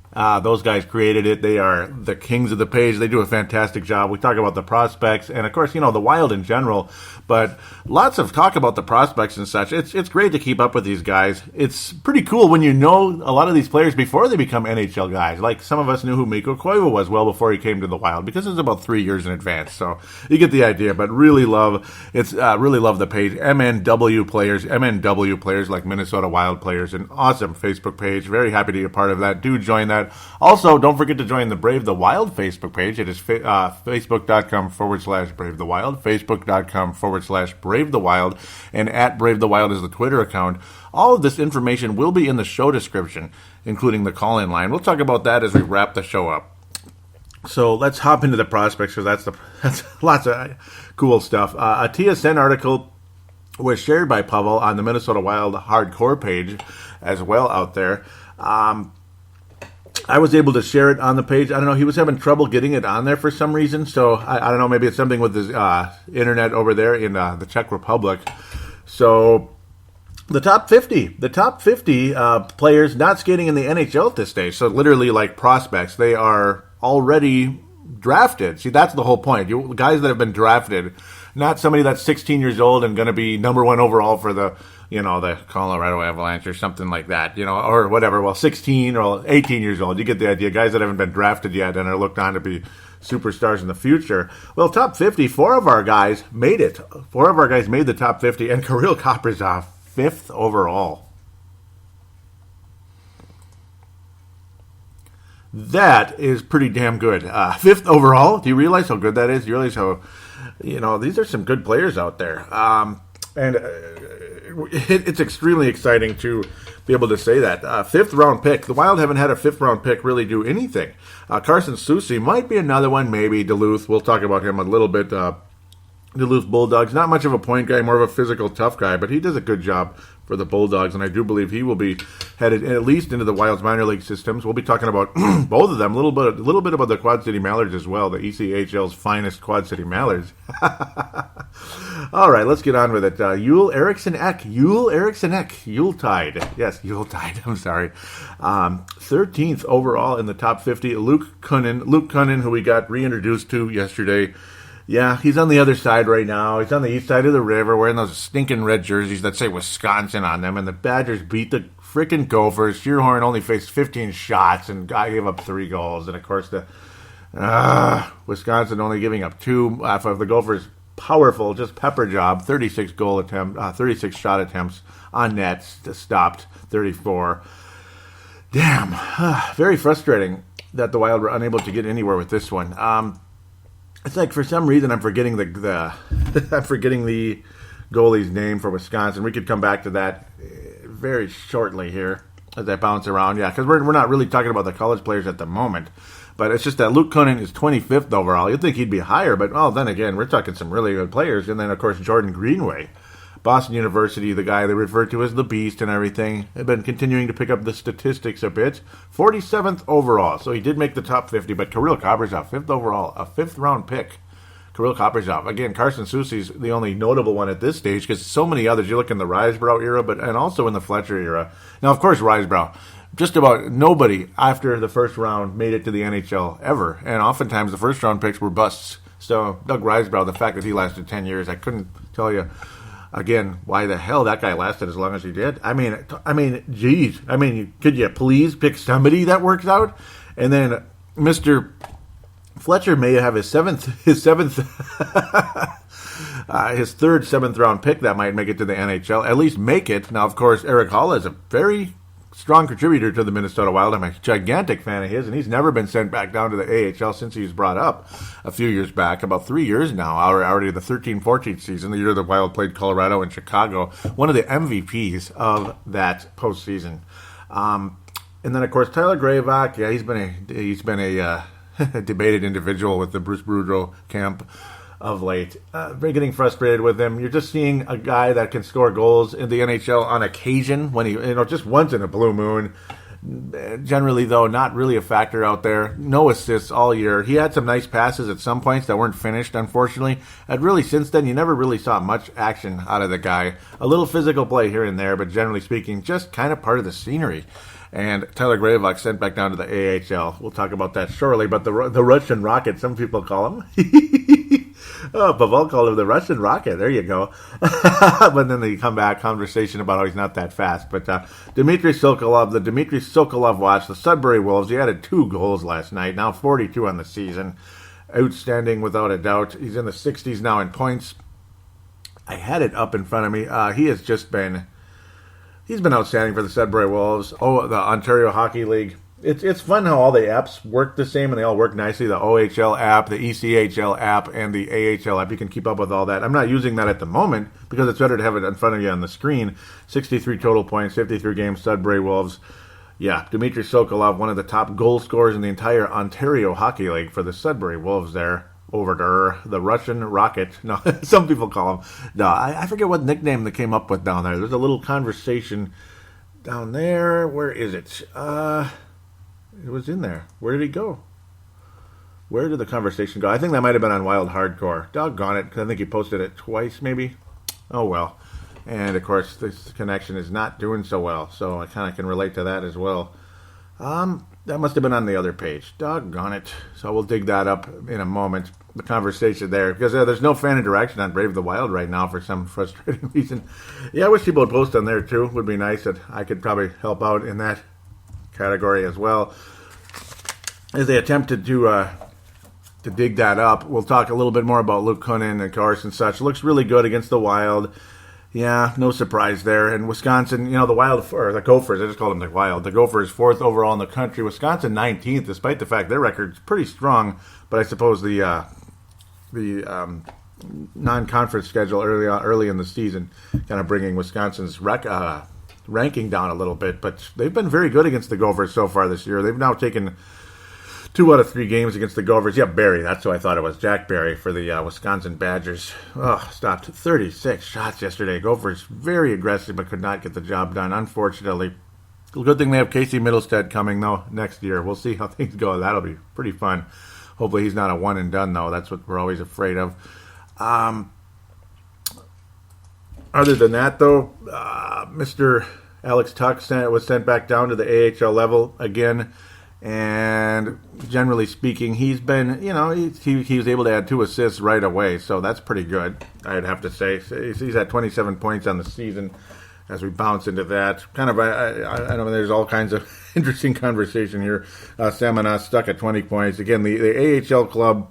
Those guys created it. They are the kings of the page. They do a fantastic job. We talk about the prospects and, of course, the Wild in general. But lots of talk about the prospects and such. It's great to keep up with these guys. It's pretty cool when you know a lot of these players before they become NHL guys. Like some of us knew who Mikko Koivu was well before he came to the Wild because it was about 3 years in advance. So you get the idea. But really love the page. MNW players like Minnesota Wild Players. An awesome Facebook page. Very happy to be a part of that. Do join that. Also, don't forget to join the Brave the Wild Facebook page. It is facebook.com/Brave the Wild, facebook.com/Brave the Wild, and @Brave the Wild is the Twitter account. All of this information will be in the show description, including the call-in line. We'll talk about that as we wrap the show up. So let's hop into the prospects because that's lots of cool stuff. A TSN article was shared by Pavel on the Minnesota Wild Hardcore page as well out there. I was able to share it on the page. I don't know. He was having trouble getting it on there for some reason. So I don't know. Maybe it's something with his internet over there in the Czech Republic. So the top 50 players not skating in the NHL at this stage. So literally like prospects. They are already drafted. See, that's the whole point. Guys that have been drafted, not somebody that's 16 years old and going to be number 1 overall for the Colorado Avalanche or something like that, or whatever. Well, 16 or 18 years old. You get the idea. Guys that haven't been drafted yet and are looked on to be superstars in the future. Well, top 50, 4 of our guys made it. 4 of our guys made the top 50, and Kirill Kaprizov 5th overall. That is pretty damn good. 5th overall. Do you realize how good that is? Do you realize how, these are some good players out there. It's extremely exciting to be able to say that. 5th round pick. The Wild haven't had a 5th round pick really do anything. Carson Soucy might be another one, maybe. Duluth. We'll talk about him a little bit. Duluth Bulldogs. Not much of a point guy, more of a physical tough guy, but he does a good job for the Bulldogs, and I do believe he will be headed at least into the Wild's minor league systems. We'll be talking about both of them, a little bit about the Quad City Mallards as well, the ECHL's finest Quad City Mallards. All right, let's get on with it. Yule Eriksson Ek. Yuletide. Yes, Yuletide. I'm sorry. 13th overall in the top 50. Luke Cunnin, who we got reintroduced to yesterday. Yeah, he's on the other side right now. He's on the east side of the river wearing those stinking red jerseys that say Wisconsin on them. And the Badgers beat the freaking Gophers. Shearhorn only faced 15 shots and gave up 3 goals. And, of course, the Wisconsin only giving up 2 off of the Gophers' powerful, just pepper job, 36 shot attempts on net, stopped 34. Damn. Very frustrating that the Wild were unable to get anywhere with this one. It's like for some reason I'm forgetting the I'm forgetting the goalie's name for Wisconsin. We could come back to that very shortly here as I bounce around. Yeah, because we're not really talking about the college players at the moment. But it's just that Luke Cunnin is 25th overall. You'd think he'd be higher, but then again, we're talking some really good players. And then, of course, Jordan Greenway, Boston University, the guy they refer to as the Beast and everything, have been continuing to pick up the statistics a bit. 47th overall, so he did make the top 50, but Kirill Kaprizov, 5th overall, a 5th-round pick. Kirill Kaprizov. Again, Carson Soucy's the only notable one at this stage because so many others. You look in the Risebrough era, and also in the Fletcher era. Now, of course, Risebrough. Just about nobody after the first round made it to the NHL ever, and oftentimes the first-round picks were busts. So Doug Risebrough, the fact that he lasted 10 years, I couldn't tell you again why the hell that guy lasted as long as he did. I mean, geez. Could you please pick somebody that works out? And then Mr. Fletcher may have his third 7th-round pick that might make it to the NHL. At least make it. Now, of course, Eric Hall is a very strong contributor to the Minnesota Wild. I'm a gigantic fan of his, and he's never been sent back down to the AHL since he was brought up a few years back, about 3 years now, already the 13-14 season, the year the Wild played Colorado and Chicago, one of the MVPs of that postseason. And then, of course, Tyler Gravock, yeah, he's been a debated individual with the Bruce Boudreau camp of late. Getting frustrated with him. You're just seeing a guy that can score goals in the NHL on occasion, when he, just once in a blue moon. Generally, though, not really a factor out there. No assists all year. He had some nice passes at some points that weren't finished, unfortunately. And really, since then, you never really saw much action out of the guy. A little physical play here and there, but generally speaking, just kind of part of the scenery. And Tyler Gravock sent back down to the AHL. We'll talk about that shortly. But the Russian Rocket, some people call him. Pavel called him the Russian Rocket. There you go. But then they come back, conversation about how he's not that fast. But Dmitry Sokolov watch, the Sudbury Wolves. He added 2 goals last night. Now 42 on the season. Outstanding without a doubt. He's in the 60s now in points. I had it up in front of me. He has just been... He's been outstanding for the Sudbury Wolves. Oh, the Ontario Hockey League. It's fun how all the apps work the same and they all work nicely. The OHL app, the ECHL app, and the AHL app. You can keep up with all that. I'm not using that at the moment because it's better to have it in front of you on the screen. 63 total points, 53 games, Sudbury Wolves. Yeah, Dmitry Sokolov, one of the top goal scorers in the entire Ontario Hockey League for the Sudbury Wolves there. Over there, the Russian Rocket. No, some people call him. No, I forget what nickname they came up with down there. There's a little conversation down there. Where is it? It was in there. Where did he go? Where did the conversation go? I think that might have been on Wild Hardcore. Doggone it, because I think he posted it twice, maybe. Oh, well. And, of course, this connection is not doing so well, so I kind of can relate to that as well. That must have been on the other page. Doggone it. So we'll dig that up in a moment, the conversation there. Because there's no fan interaction on Brave the Wild right now for some frustrating reason. Yeah, I wish people would post on there, too. Would be nice that I could probably help out in that category as well. As they attempted to dig that up, we'll talk a little bit more about Luke Cunnin and Carson such. Looks really good against the Wild. Yeah, no surprise there. And Wisconsin, the Wild, or the Gophers, I just call them the Wild. The Gophers, 4th overall in the country. Wisconsin, 19th, despite the fact their record's pretty strong. But I suppose the non-conference schedule early in the season kind of bringing Wisconsin's ranking down a little bit. But they've been very good against the Gophers so far this year. They've now taken 2 out of 3 games against the Gophers. Yeah, Barry. That's who I thought it was. Jack Barry for the Wisconsin Badgers. Stopped 36 shots yesterday. Gophers very aggressive but could not get the job done, unfortunately. Good thing they have Casey Middlestead coming, though, next year. We'll see how things go. That'll be pretty fun. Hopefully he's not a one and done, though. That's what we're always afraid of. Other than that, though, Mr. Alex Tuck was sent back down to the AHL level again. And generally speaking, he's been, he was able to add 2 assists right away. So that's pretty good, I'd have to say. He's at 27 points on the season as we bounce into that. Kind of, I don't know, there's all kinds of interesting conversation here. Samanas stuck at 20 points. Again, the AHL club,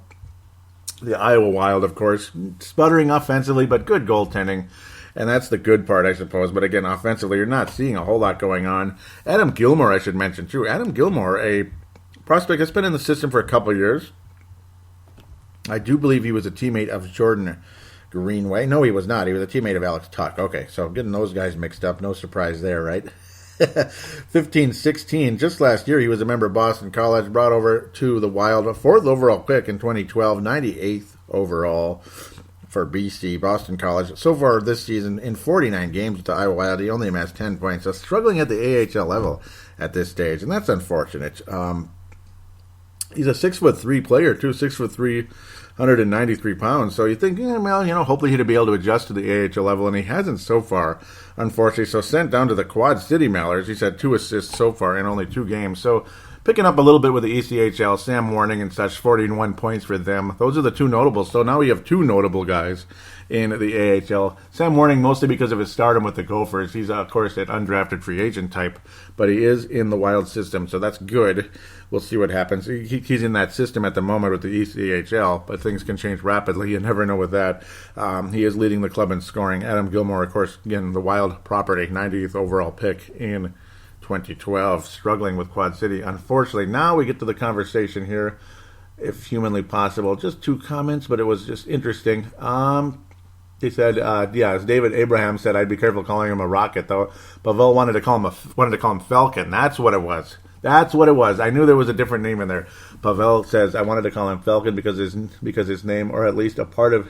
the Iowa Wild, of course, sputtering offensively, but good goaltending. And that's the good part, I suppose. But again, offensively, you're not seeing a whole lot going on. Adam Gilmore, I should mention, too. Adam Gilmore, a prospect that's been in the system for a couple of years. I do believe he was a teammate of Jordan Greenway. No, he was not. He was a teammate of Alex Tuck. Okay, so getting those guys mixed up. No surprise there, right? 15-16. Just last year, he was a member of Boston College. Brought over to the Wild. A 4th overall pick in 2012. 98th overall for BC, Boston College. So far this season, in 49 games with the Iowa Wild, he only amassed 10 points. So struggling at the AHL level at this stage, and that's unfortunate. He's a 6'3" player, too, 6'3", 193 pounds. So you think, hopefully he'd be able to adjust to the AHL level, and he hasn't so far, unfortunately. So sent down to the Quad City Mallards. He's had 2 assists so far in only 2 games. So picking up a little bit with the ECHL, Sam Warning and such, 41 points for them. Those are the 2 notables. So now we have 2 notable guys in the AHL. Sam Warning mostly because of his stardom with the Gophers. He's, of course, an undrafted free agent type, but he is in the Wild system, so that's good. We'll see what happens. He's in that system at the moment with the ECHL, but things can change rapidly. You never know with that. He is leading the club in scoring. Adam Gilmore, of course, again, the Wild property, 90th overall pick in 2012, struggling with Quad City. Unfortunately, now we get to the conversation here, if humanly possible. Just 2 comments, but it was just interesting. He said, as David Abraham said, I'd be careful calling him a rocket, though. Pavel wanted to call him Falcon. That's what it was. I knew there was a different name in there. Pavel says, I wanted to call him Falcon because his name, or at least a part of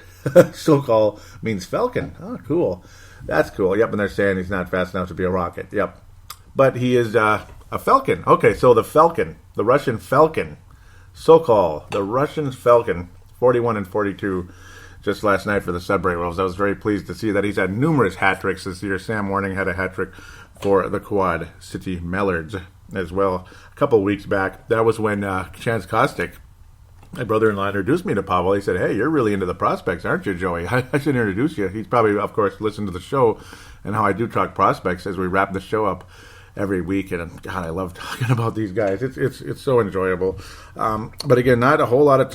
so-called, means Falcon. Oh, cool. That's cool. Yep, and they're saying he's not fast enough to be a rocket. Yep. But he is a Falcon. Okay, so the Falcon, the Russian Falcon, so-called, the Russian Falcon, 41 and 42 just last night for the Sudbury Wolves. I was very pleased to see that. He's had numerous hat tricks this year. Sam Warning had a hat trick for the Quad City Mallards as well a couple weeks back. That was when Chance Kostick, my brother-in-law, introduced me to Pavel. He said, hey, you're really into the prospects, aren't you, Joey? I should introduce you. He's probably, of course, listened to the show and how I do talk prospects as we wrap the show up every week, and God, I love talking about these guys. It's so enjoyable. But again, not a whole lot to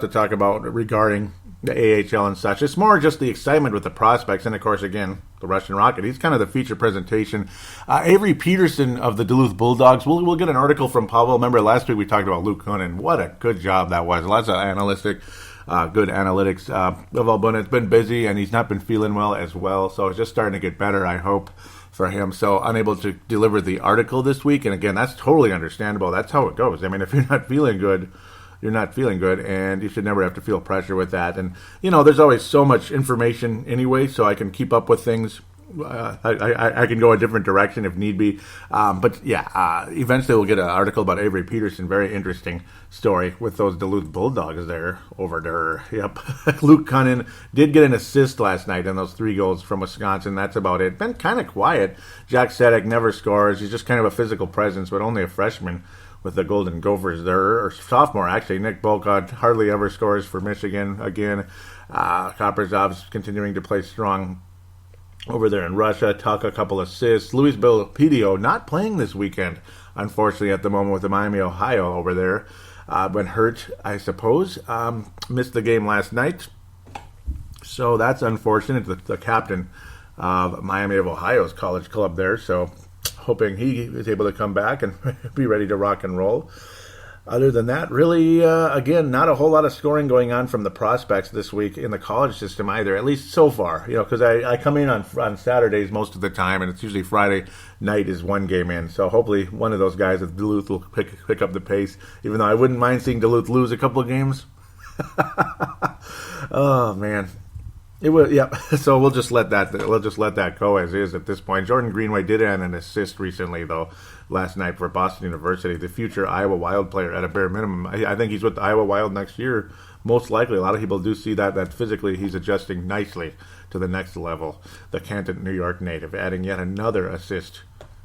talk about regarding the AHL and such. It's more just the excitement with the prospects, and of course, again, the Russian Rocket. He's kind of the feature presentation. Avery Peterson of the Duluth Bulldogs. We'll get an article from Pavel. Remember last week we talked about Luke Kunin. What a good job that was. Lots of good analytics. But it's been busy, and he's not been feeling well as well. So it's just starting to get better, I hope, for him. So unable to deliver the article this week. And again, that's totally understandable. That's how it goes. I mean, if you're not feeling good, you're not feeling good, and you should never have to feel pressure with that. And, there's always so much information anyway, so I can keep up with things. I can go a different direction if need be. Eventually we'll get an article about Avery Peterson. Very interesting story with those Duluth Bulldogs over there. Yep. Luke Kunin did get an assist last night in those 3 goals from Wisconsin. That's about it. Been kind of quiet. Jack Sedek never scores. He's just kind of a physical presence, but only a freshman with the Golden Gophers there, or sophomore actually. Nick Bolcott hardly ever scores for Michigan again. Koprzov's continuing to play strong over there in Russia. Tuck a couple assists. Luis Belpedio not playing this weekend, unfortunately, at the moment with the Miami, Ohio over there. Been hurt, I suppose. Missed the game last night. So that's unfortunate. The captain Miami of Ohio's college club there. So hoping he is able to come back and be ready to rock and roll. Other than that, really, again, not a whole lot of scoring going on from the prospects this week in the college system either, at least so far. Because I come in on Saturdays most of the time, and it's usually Friday night is one game in. So hopefully one of those guys at Duluth will pick up the pace, even though I wouldn't mind seeing Duluth lose a couple of games. Oh, man. It was, yeah. So we'll just let that go as is at this point. Jordan Greenway did add an assist recently, though, last night for Boston University, the future Iowa Wild player at a bare minimum. I think he's with the Iowa Wild next year, most likely. A lot of people do see that physically he's adjusting nicely to the next level. The Canton, New York native, adding yet another assist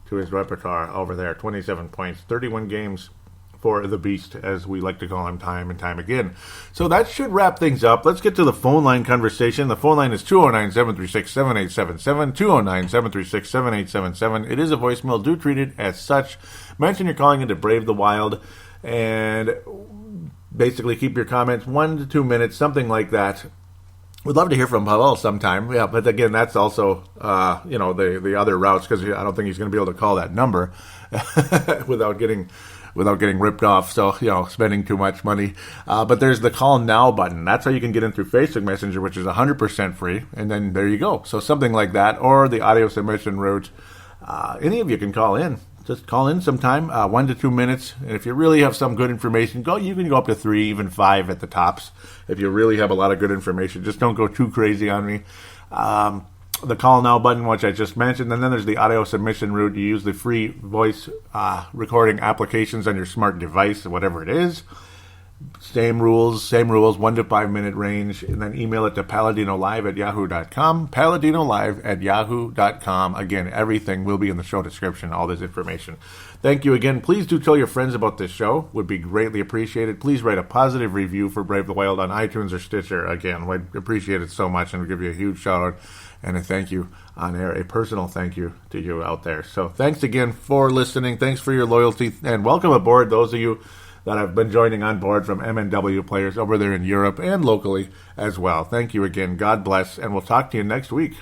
to his repertoire over there. 27 points, 31 games for the Beast, as we like to call him time and time again. So that should wrap things up. Let's get to the phone line conversation. The phone line is 209-736-7877, 209-736-7877. It is a voicemail. Do treat it as such. Mention you're calling in to Brave the Wild, and basically keep your comments 1 to 2 minutes, something like that. We'd love to hear from Pavel sometime. Yeah, but again, that's also, the other routes, because I don't think he's going to be able to call that number without getting ripped off, so, spending too much money. But there's the Call Now button. That's how you can get in through Facebook Messenger, which is 100% free, and then there you go. So something like that, or the audio submission route. Any of you can call in. Just call in sometime, 1 to 2 minutes. And if you really have some good information, you can go up to 3, even 5 at the tops. If you really have a lot of good information, just don't go too crazy on me. The Call Now button, which I just mentioned, and then there's the audio submission route. You use the free voice recording applications on your smart device, whatever it is. Same rules, 1 to 5 minute range, and then email it to paladinolive@yahoo.com, paladinolive@yahoo.com. Again, everything will be in the show description, all this information. Thank you again. Please do tell your friends about this show. Would be greatly appreciated. Please write a positive review for Brave the Wild on iTunes or Stitcher. Again, we'd appreciate it so much, and we'll give you a huge shout out and a thank you on air, a personal thank you to you out there. So thanks again for listening. Thanks for your loyalty, and welcome aboard those of you that have been joining on board from MNW players over there in Europe and locally as well. Thank you again. God bless, and we'll talk to you next week.